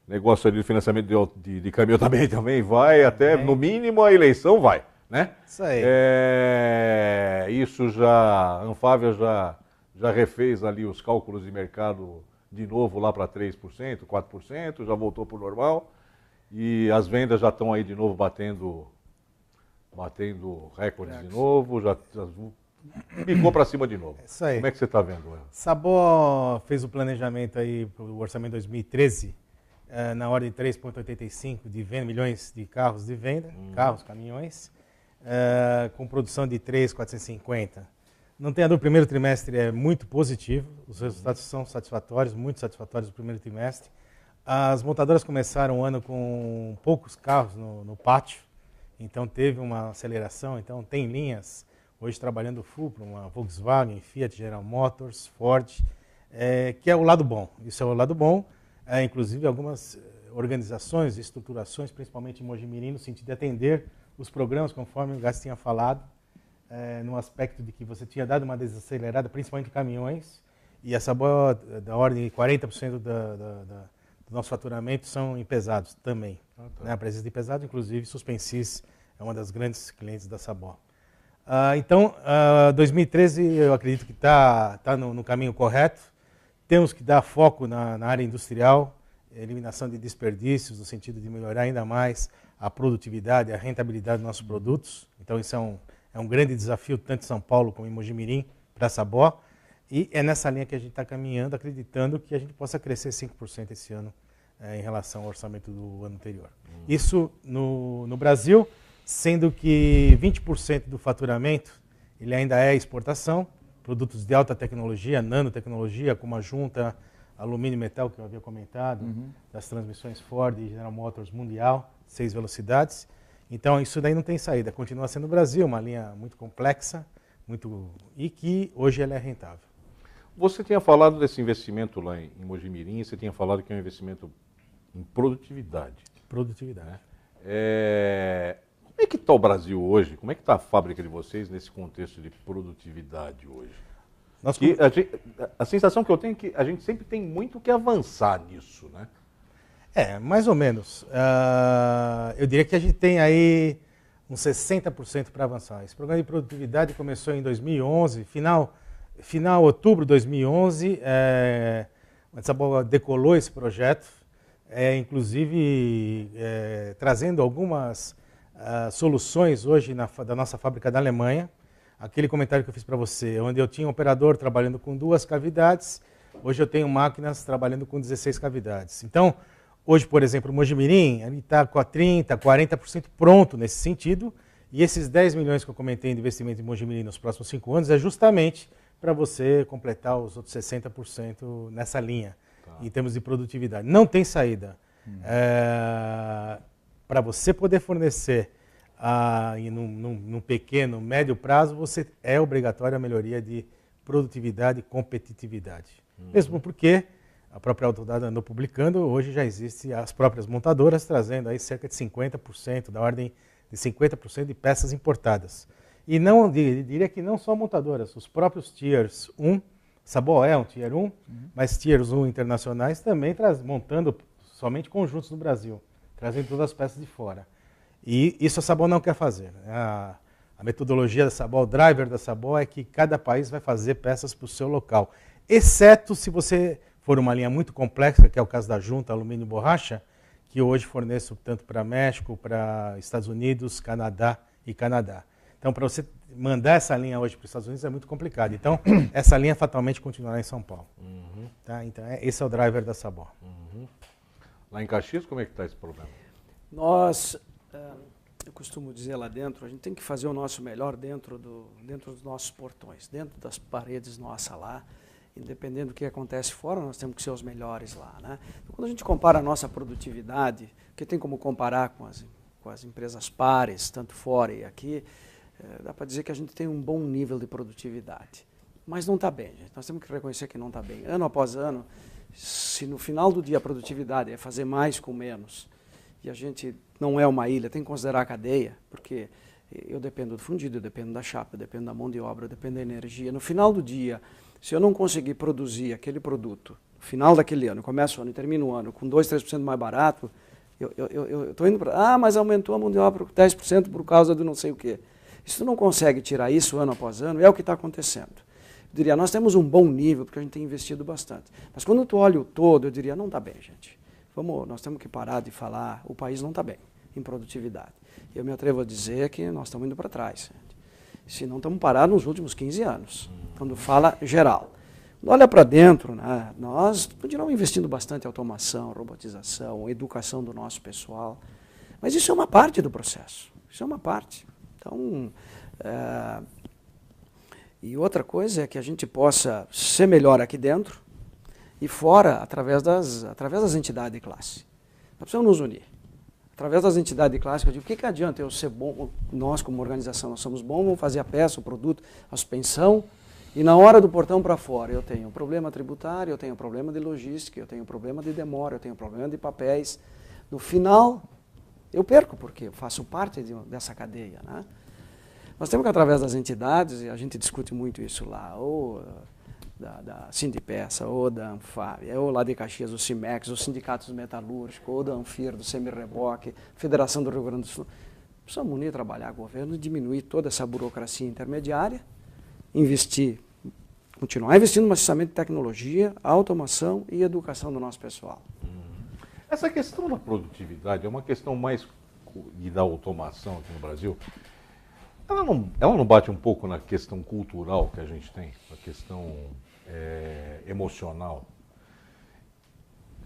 Speaker 1: Negócio ali do financiamento de caminhão também vai até, no mínimo, a eleição vai. Né?
Speaker 4: Isso aí.
Speaker 1: A Anfávia já refez ali os cálculos de mercado de novo lá para 3%, 4%, já voltou para o normal. E as vendas já estão aí de novo batendo recordes de novo, já ficou para cima de novo.
Speaker 4: Isso aí.
Speaker 1: Como é que você está vendo?
Speaker 4: Sabó fez o planejamento aí para o orçamento 2013, na ordem de 3,85 de milhões de carros de venda, carros, caminhões. Com produção de 3.450. Não tenha dúvida, o primeiro trimestre é muito positivo, os resultados são satisfatórios, muito satisfatórios no primeiro trimestre. As montadoras começaram o ano com poucos carros no pátio, então teve uma aceleração, então tem linhas hoje trabalhando full para uma Volkswagen, Fiat, General Motors, Ford, que é o lado bom. Isso é o lado bom, inclusive algumas organizações, estruturações, principalmente em Mogi Mirim, no sentido de atender os programas, conforme o Gás tinha falado, no aspecto de que você tinha dado uma desacelerada, principalmente em caminhões, e essa boa da ordem de 40% do nosso faturamento são em pesados também. Né? A presença de pesados, inclusive, Suspensis é uma das grandes clientes da Sabó. Então, 2013 eu acredito que está no caminho correto. Temos que dar foco na área industrial, eliminação de desperdícios, no sentido de melhorar ainda mais a produtividade, a rentabilidade dos nossos produtos. Então isso é um grande desafio, tanto em São Paulo como em Mogi Mirim, para a Sabó. E é nessa linha que a gente está caminhando, acreditando que a gente possa crescer 5% esse ano em relação ao orçamento do ano anterior. Isso no Brasil, sendo que 20% do faturamento ele ainda é exportação, produtos de alta tecnologia, nanotecnologia, como a junta, alumínio e metal, que eu havia comentado, das transmissões Ford e General Motors Mundial, 6 velocidades. Então, isso daí não tem saída. Continua sendo o Brasil, uma linha muito complexa e que hoje ela é rentável.
Speaker 1: Você tinha falado desse investimento lá em Mogi Mirim, você tinha falado que é um investimento em produtividade.
Speaker 4: Produtividade.
Speaker 1: Né? Como é que está o Brasil hoje? Como é que está a fábrica de vocês nesse contexto de produtividade hoje? Que a sensação que eu tenho é que a gente sempre tem muito que avançar nisso, né?
Speaker 4: Mais ou menos. Eu diria que a gente tem aí uns 60% para avançar. Esse programa de produtividade começou em 2011, final outubro de 2011, a Sabor decolou esse projeto, inclusive trazendo algumas soluções hoje da nossa fábrica da Alemanha. Aquele comentário que eu fiz para você, onde eu tinha um operador trabalhando com 2 cavidades, hoje eu tenho máquinas trabalhando com 16 cavidades. Então, hoje, por exemplo, o Mojimirim está com a 30%, 40% pronto nesse sentido, e esses 10 milhões que eu comentei de investimento em Mojimirim nos próximos 5 anos é justamente para você completar os outros 60% nessa linha, em termos de produtividade. Não tem saída. Para você poder fornecer num pequeno, médio prazo, você é obrigatório a melhoria de produtividade e competitividade. Mesmo porque a própria Autodata andou publicando, hoje já existem as próprias montadoras trazendo aí cerca de 50%, da ordem de 50% de peças importadas. E não, diria que não só montadoras, os próprios Tiers 1, Sabor é um Tier 1, mas Tiers 1 internacionais também montando somente conjuntos no Brasil, trazendo todas as peças de fora. E isso a Sabor não quer fazer. A metodologia da Sabor, o driver da Sabor é que cada país vai fazer peças para o seu local, exceto se você for uma linha muito complexa, que é o caso da junta alumínio e borracha, que hoje forneço tanto para México, para Estados Unidos, Canadá e Canadá. Então, para você mandar essa linha hoje para os Estados Unidos é muito complicado. Então, essa linha fatalmente continuará em São Paulo. Tá? Então, esse é o driver da Sabor.
Speaker 1: Lá em Caxias, como é que está esse problema?
Speaker 2: Nós, eu costumo dizer lá dentro, a gente tem que fazer o nosso melhor dentro dos nossos portões, dentro das paredes nossas lá. Independente do que acontece fora, nós temos que ser os melhores lá, né? Então, quando a gente compara a nossa produtividade, que tem como comparar com as empresas pares, tanto fora e aqui, dá para dizer que a gente tem um bom nível de produtividade. Mas não está bem, gente. Nós temos que reconhecer que não está bem. Ano após ano, se no final do dia a produtividade é fazer mais com menos, e a gente não é uma ilha, tem que considerar a cadeia, porque eu dependo do fundido, eu dependo da chapa, eu dependo da mão de obra, eu dependo da energia. No final do dia, se eu não conseguir produzir aquele produto, no final daquele ano, começa o ano e termina o ano, com 2%, 3% mais barato, eu estou indo para... mas aumentou a mão de obra 10% por causa de não sei o quê. Se tu não consegue tirar isso ano após ano, é o que está acontecendo. Eu diria, nós temos um bom nível, porque a gente tem investido bastante. Mas quando tu olha o todo, eu diria, não está bem, gente. Nós temos que parar de falar, o país não está bem em produtividade. Eu me atrevo a dizer que nós estamos indo para trás, gente. Se não estamos parados nos últimos 15 anos, quando fala geral. Quando olha para dentro, né, nós continuamos investindo bastante em automação, robotização, educação do nosso pessoal, mas isso é uma parte do processo, isso é uma parte. Então, e outra coisa é que a gente possa ser melhor aqui dentro e fora, através das entidades de classe. Nós precisamos nos unir. Através das entidades de classe, eu digo, o que adianta eu ser bom, nós como organização, nós somos bons, vamos fazer a peça, o produto, a suspensão, e na hora do portão para fora eu tenho um problema tributário, eu tenho um problema de logística, eu tenho um problema de demora, eu tenho um problema de papéis. No final, eu perco, porque eu faço parte dessa cadeia, né? Nós temos que, através das entidades, e a gente discute muito isso lá, ou da Sindipeça, ou da Anfave, ou lá de Caxias, o CIMEX, os sindicatos metalúrgicos, ou da Anfir, do Semi-Reboque, Federação do Rio Grande do Sul. Precisamos unir, trabalhar com o governo, diminuir toda essa burocracia intermediária, continuar investindo maciçamente em tecnologia, automação e educação do nosso pessoal.
Speaker 1: Essa questão da produtividade é uma questão mais e da automação aqui no Brasil. Ela não bate um pouco na questão cultural que a gente tem, na questão emocional?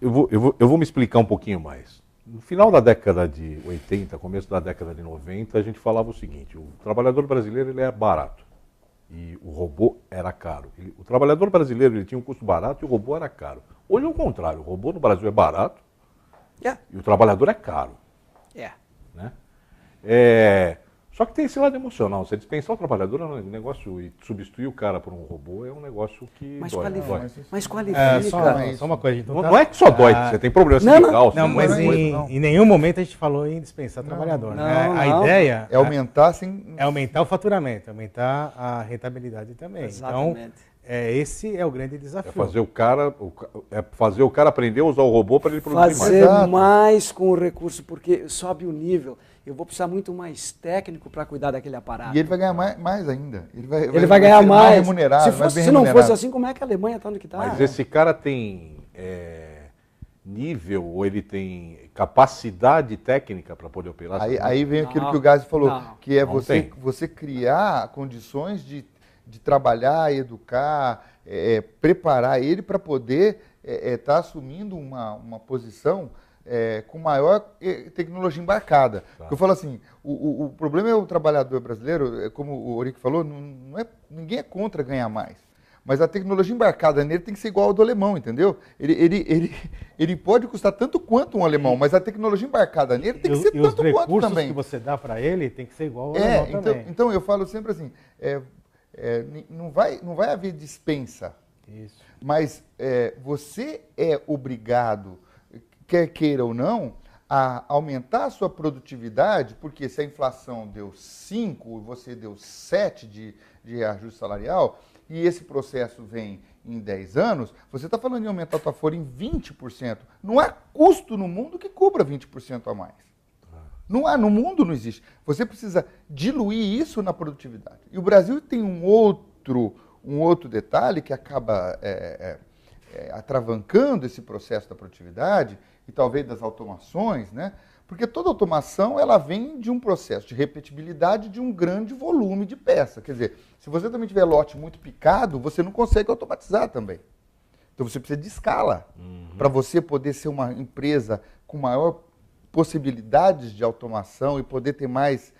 Speaker 1: Eu vou me explicar um pouquinho mais. No final da década de 80, começo da década de 90, a gente falava o seguinte, o trabalhador brasileiro ele é barato e o robô era caro. O trabalhador brasileiro ele tinha um custo barato e o robô era caro. Hoje é o contrário, o robô no Brasil é barato e o trabalhador é caro. Né? Só que tem esse lado emocional. Você dispensar o trabalhador é um negócio, e substituir o cara por um robô é um negócio que
Speaker 2: Mas
Speaker 1: dói.
Speaker 2: qualifica.
Speaker 4: Só uma coisa, a gente
Speaker 1: Não é que só dói, você tem problema sindical.
Speaker 4: Não, mas em nenhum momento a gente falou em dispensar trabalhador. A ideia
Speaker 3: é aumentar, assim,
Speaker 4: é aumentar o faturamento, aumentar a rentabilidade também.
Speaker 2: Exatamente.
Speaker 4: Então, esse é o grande desafio.
Speaker 1: É fazer o cara aprender a usar o robô para ele produzir mais.
Speaker 2: Fazer mais com o recurso, porque sobe o nível. Eu vou precisar muito mais técnico para cuidar daquele aparato.
Speaker 3: E ele vai ganhar mais ainda.
Speaker 2: Ele vai ganhar mais.
Speaker 3: Remunerado,
Speaker 2: se não fosse assim, como é que a Alemanha está onde que está?
Speaker 1: Mas esse cara tem nível ou ele tem capacidade técnica para poder operar?
Speaker 3: Aí vem aquilo que o Gassi falou, que é você criar condições de trabalhar, educar, preparar ele para poder estar assumindo uma posição com maior tecnologia embarcada. Porque eu falo assim, o problema é o trabalhador brasileiro, como o Oric falou, ninguém é contra ganhar mais. Mas a tecnologia embarcada nele tem que ser igual ao do alemão, entendeu? Ele pode custar tanto quanto um alemão, mas a tecnologia embarcada nele tem que ser tanto quanto também.
Speaker 4: E os recursos que você dá para ele tem que ser igual ao alemão também.
Speaker 3: Então eu falo sempre assim, não vai haver dispensa.
Speaker 4: Isso.
Speaker 3: Mas você é obrigado, quer queira ou não, a aumentar a sua produtividade, porque se a inflação deu 5 e você deu 7 de ajuste salarial, e esse processo vem em 10 anos, você está falando em aumentar a tua folha em 20%. Não há custo no mundo que cubra 20% a mais. Não há, no mundo não existe. Você precisa diluir isso na produtividade. E o Brasil tem um outro detalhe que acaba atravancando esse processo da produtividade e talvez das automações, né? Porque toda automação ela vem de um processo de repetibilidade de um grande volume de peça. Quer dizer, se você também tiver lote muito picado, você não consegue automatizar também. Então você precisa de escala para você poder ser uma empresa com maior possibilidades de automação e poder ter mais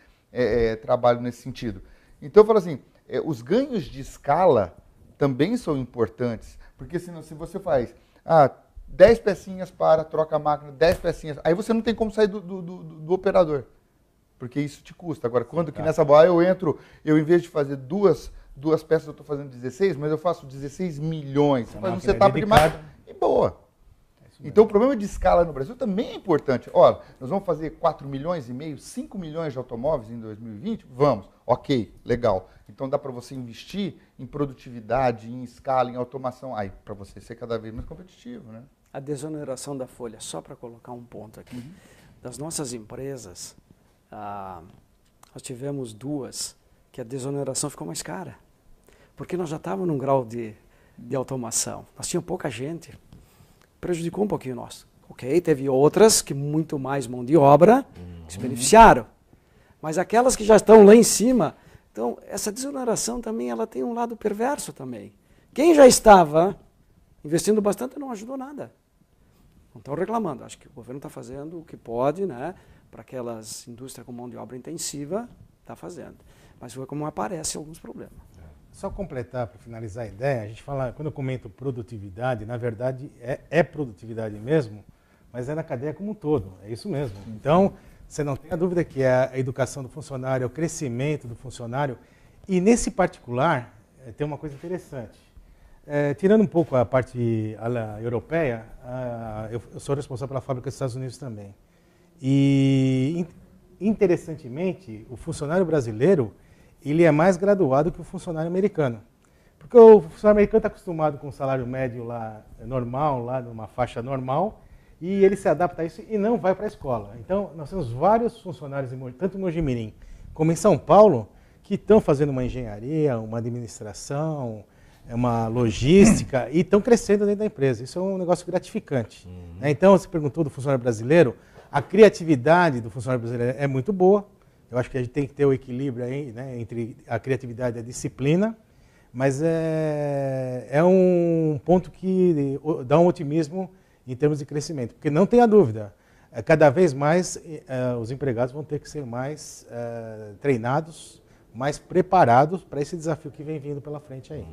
Speaker 3: trabalho nesse sentido. Então eu falo assim, os ganhos de escala também são importantes, porque senão, se você faz 10 pecinhas para, troca a máquina, 10 pecinhas, aí você não tem como sair do operador, porque isso te custa. Agora, quando que nessa boa eu em vez de fazer duas peças, eu estou fazendo 16, mas eu faço 16 milhões, você faz um setup de máquina e boa. Então, o problema de escala no Brasil também é importante. Olha, nós vamos fazer 4 milhões e meio, 5 milhões de automóveis em 2020? Vamos. Ok, legal. Então, dá para você investir em produtividade, em escala, em automação. Aí, para você ser cada vez mais competitivo, né?
Speaker 2: A desoneração da folha, só para colocar um ponto aqui. Das nossas empresas, nós tivemos 2 que a desoneração ficou mais cara. Porque nós já estávamos num grau de automação. Nós tínhamos pouca gente. Prejudicou um pouquinho nós. Ok, teve outras que muito mais mão de obra que se beneficiaram. Mas aquelas que já estão lá em cima, então essa desoneração também ela tem um lado perverso também. Quem já estava investindo bastante não ajudou nada. Não estão reclamando. Acho que o governo está fazendo o que pode, né, para aquelas indústrias com mão de obra intensiva, está fazendo. Mas foi como aparecem alguns problemas.
Speaker 4: Só completar, para finalizar a ideia, a gente fala, quando eu comento produtividade, na verdade é produtividade mesmo, mas é na cadeia como um todo, é isso mesmo. Então, você não tem a dúvida que é a educação do funcionário, é o crescimento do funcionário, e nesse particular, tem uma coisa interessante. Tirando um pouco a parte europeia, eu sou responsável pela fábrica dos Estados Unidos também. E, interessantemente, o funcionário brasileiro, ele é mais graduado que o funcionário americano. Porque o funcionário americano está acostumado com um salário médio lá normal, lá numa faixa normal, e ele se adapta a isso e não vai para a escola. Então, nós temos vários funcionários, tanto em Mojimirim como em São Paulo, que estão fazendo uma engenharia, uma administração, uma logística, e estão crescendo dentro da empresa. Isso é um negócio gratificante. Então, você perguntou do funcionário brasileiro, a criatividade do funcionário brasileiro é muito boa. Eu acho que a gente tem que ter o equilíbrio aí, né, entre a criatividade e a disciplina, mas é um ponto que dá um otimismo em termos de crescimento, porque não tenha dúvida, cada vez mais os empregados vão ter que ser mais treinados, mais preparados para esse desafio que vem vindo pela frente aí.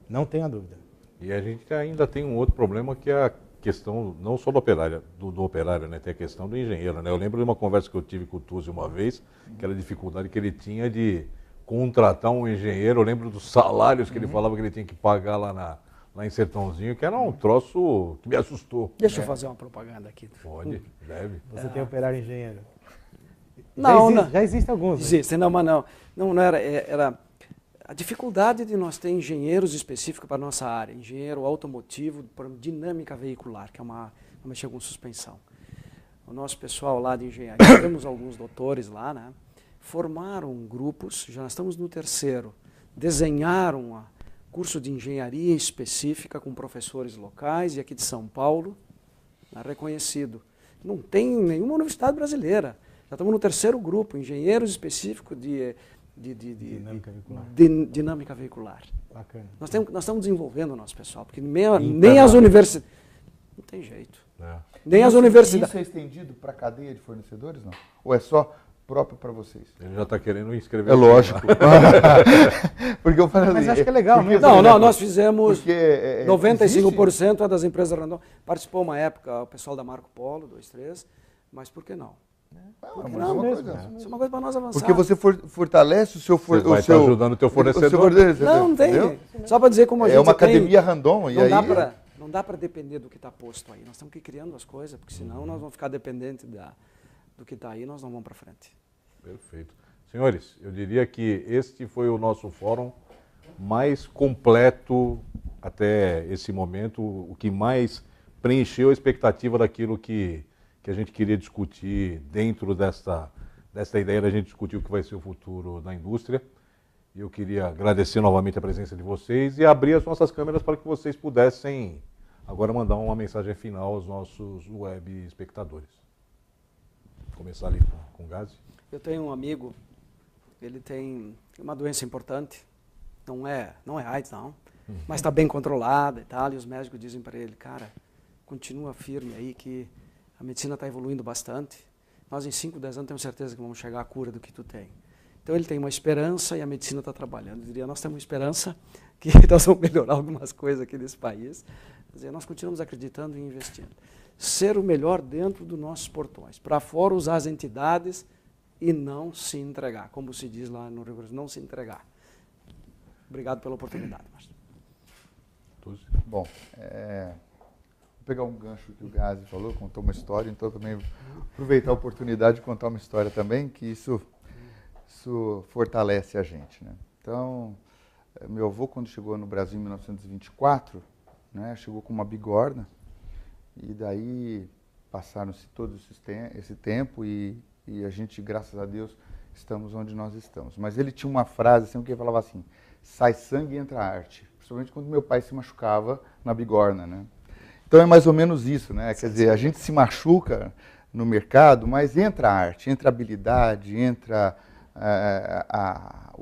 Speaker 4: Não tenha dúvida.
Speaker 1: E a gente ainda tem um outro problema que questão não só do operário, né? Tem a questão do engenheiro, né? Eu lembro de uma conversa que eu tive com o Tuzi uma vez, que era a dificuldade que ele tinha de contratar um engenheiro. Eu lembro dos salários que ele falava que ele tinha que pagar lá em Sertãozinho, que era um troço que me assustou.
Speaker 2: Deixa eu fazer uma propaganda aqui.
Speaker 1: Pode, deve.
Speaker 4: Você tem operário engenheiro?
Speaker 2: Não,
Speaker 4: já existe alguns.
Speaker 2: Existem, não, mas não era a dificuldade de nós ter engenheiros específicos para a nossa área, engenheiro automotivo, por dinâmica veicular, que é uma mexer com suspensão. O nosso pessoal lá de engenharia, temos alguns doutores lá, né? Formaram grupos, já estamos no 3º, desenharam um curso de engenharia específica com professores locais e aqui de São Paulo, reconhecido. Não tem nenhuma universidade brasileira. Já estamos no 3º grupo, engenheiros específicos de dinâmica veicular.
Speaker 4: Bacana.
Speaker 2: Nós estamos desenvolvendo o nosso pessoal, porque nem as universidades... Não tem jeito. Nem as universidades...
Speaker 3: Isso é estendido para a cadeia de fornecedores, não? Ou é só próprio para vocês?
Speaker 1: Ele já está querendo inscrever.
Speaker 3: É lógico. Porque eu falei,
Speaker 4: mas acho que é legal, né?
Speaker 2: Não, nós fizemos... 95%
Speaker 3: existe...
Speaker 2: das empresas random. Participou uma época o pessoal da Marco Polo, 23, mas por que não? Isso é uma coisa para nós avançar.
Speaker 3: Porque você fortalece o seu...
Speaker 1: Você vai estar ajudando o teu fornecedor.
Speaker 2: Não tem. Só para dizer como a gente
Speaker 3: é uma academia random.
Speaker 2: Não dá para depender do que está posto aí. Nós temos que ir criando as coisas, porque senão nós vamos ficar dependentes do que está aí, nós não vamos para frente.
Speaker 1: Perfeito. Senhores, eu diria que este foi o nosso fórum mais completo até esse momento, o que mais preencheu a expectativa daquilo que a gente queria discutir dentro desta ideia da gente discutir o que vai ser o futuro da indústria. E eu queria agradecer novamente a presença de vocês e abrir as nossas câmeras para que vocês pudessem agora mandar uma mensagem final aos nossos web espectadores. Vou começar ali com o Gazi.
Speaker 2: Eu tenho um amigo, ele tem uma doença importante, não é AIDS não, mas está bem controlada e tal, e os médicos dizem para ele, cara, continua firme aí que a medicina está evoluindo bastante. Nós em 5, 10 anos temos certeza que vamos chegar à cura do que tu tem. Então ele tem uma esperança e a medicina está trabalhando. Eu diria, nós temos esperança que nós vamos melhorar algumas coisas aqui nesse país. Quer dizer, nós continuamos acreditando e investindo. Ser o melhor dentro dos nossos portões. Para fora usar as entidades e não se entregar. Como se diz lá no Rio Grande do Sul, não se entregar. Obrigado pela oportunidade, Márcio.
Speaker 3: Bom, vou pegar um gancho que o Gazi falou, contou uma história, então também vou aproveitar a oportunidade de contar uma história também, que isso fortalece a gente, né? Então, meu avô, quando chegou no Brasil em 1924, né, chegou com uma bigorna, e daí passaram-se todo esse tempo e a gente, graças a Deus, estamos onde nós estamos. Mas ele tinha uma frase assim, que ele falava assim, sai sangue e entra arte, principalmente quando meu pai se machucava na bigorna, né? Então é mais ou menos isso, né? Quer dizer, a gente se machuca no mercado, mas entra a arte, entra a habilidade, entra a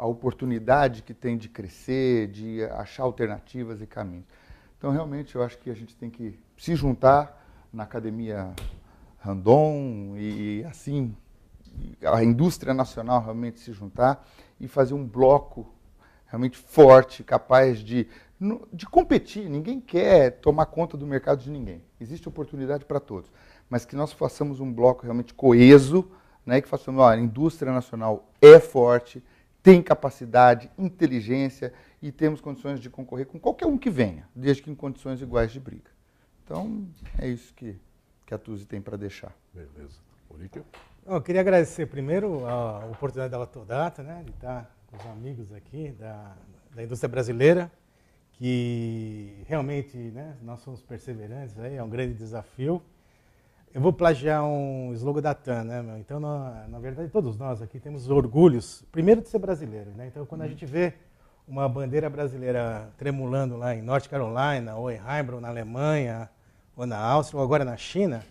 Speaker 3: oportunidade que tem de crescer, de achar alternativas e caminhos. Então, realmente, eu acho que a gente tem que se juntar na Academia Randon e assim, a indústria nacional realmente se juntar e fazer um bloco realmente forte, capaz de competir. Ninguém quer tomar conta do mercado de ninguém. Existe oportunidade para todos. Mas que nós façamos um bloco realmente coeso, né, que façamos, a indústria nacional é forte, tem capacidade, inteligência e temos condições de concorrer com qualquer um que venha, desde que em condições iguais de briga. Então, é isso que a Tuzi tem para deixar.
Speaker 1: Beleza. Olímpio?
Speaker 4: Eu queria agradecer primeiro a oportunidade da Autodata, né, de estar com os amigos aqui da indústria brasileira, que realmente, né, nós somos perseverantes, é um grande desafio. Eu vou plagiar um slogan da TAM, né, meu? Então, na verdade, todos nós aqui temos orgulhos, primeiro de ser brasileiro, né? Então, quando a gente vê uma bandeira brasileira tremulando lá em North Carolina, ou em Heilbronn, na Alemanha, ou na Áustria, ou agora na China,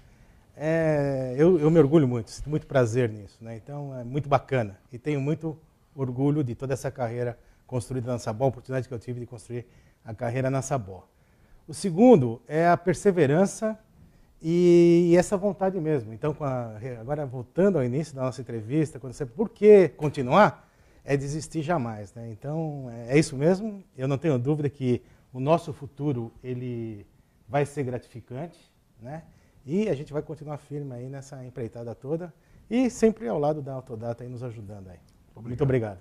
Speaker 4: eu me orgulho muito, sinto muito prazer nisso, né? Então, é muito bacana. E tenho muito orgulho de toda essa carreira construída na Sabó, a oportunidade que eu tive de construir a carreira na Sabó. O segundo é a perseverança e essa vontade mesmo. Então, agora voltando ao início da nossa entrevista, quando você, por que continuar? É desistir jamais, né? Então, é isso mesmo. Eu não tenho dúvida que o nosso futuro, ele vai ser gratificante, né? E a gente vai continuar firme aí nessa empreitada toda e sempre ao lado da Autodata aí nos ajudando aí. Muito obrigado.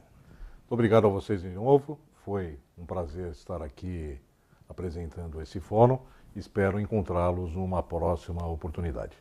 Speaker 1: Muito obrigado a vocês de novo. Foi um prazer estar aqui apresentando esse fórum. Espero encontrá-los numa próxima oportunidade.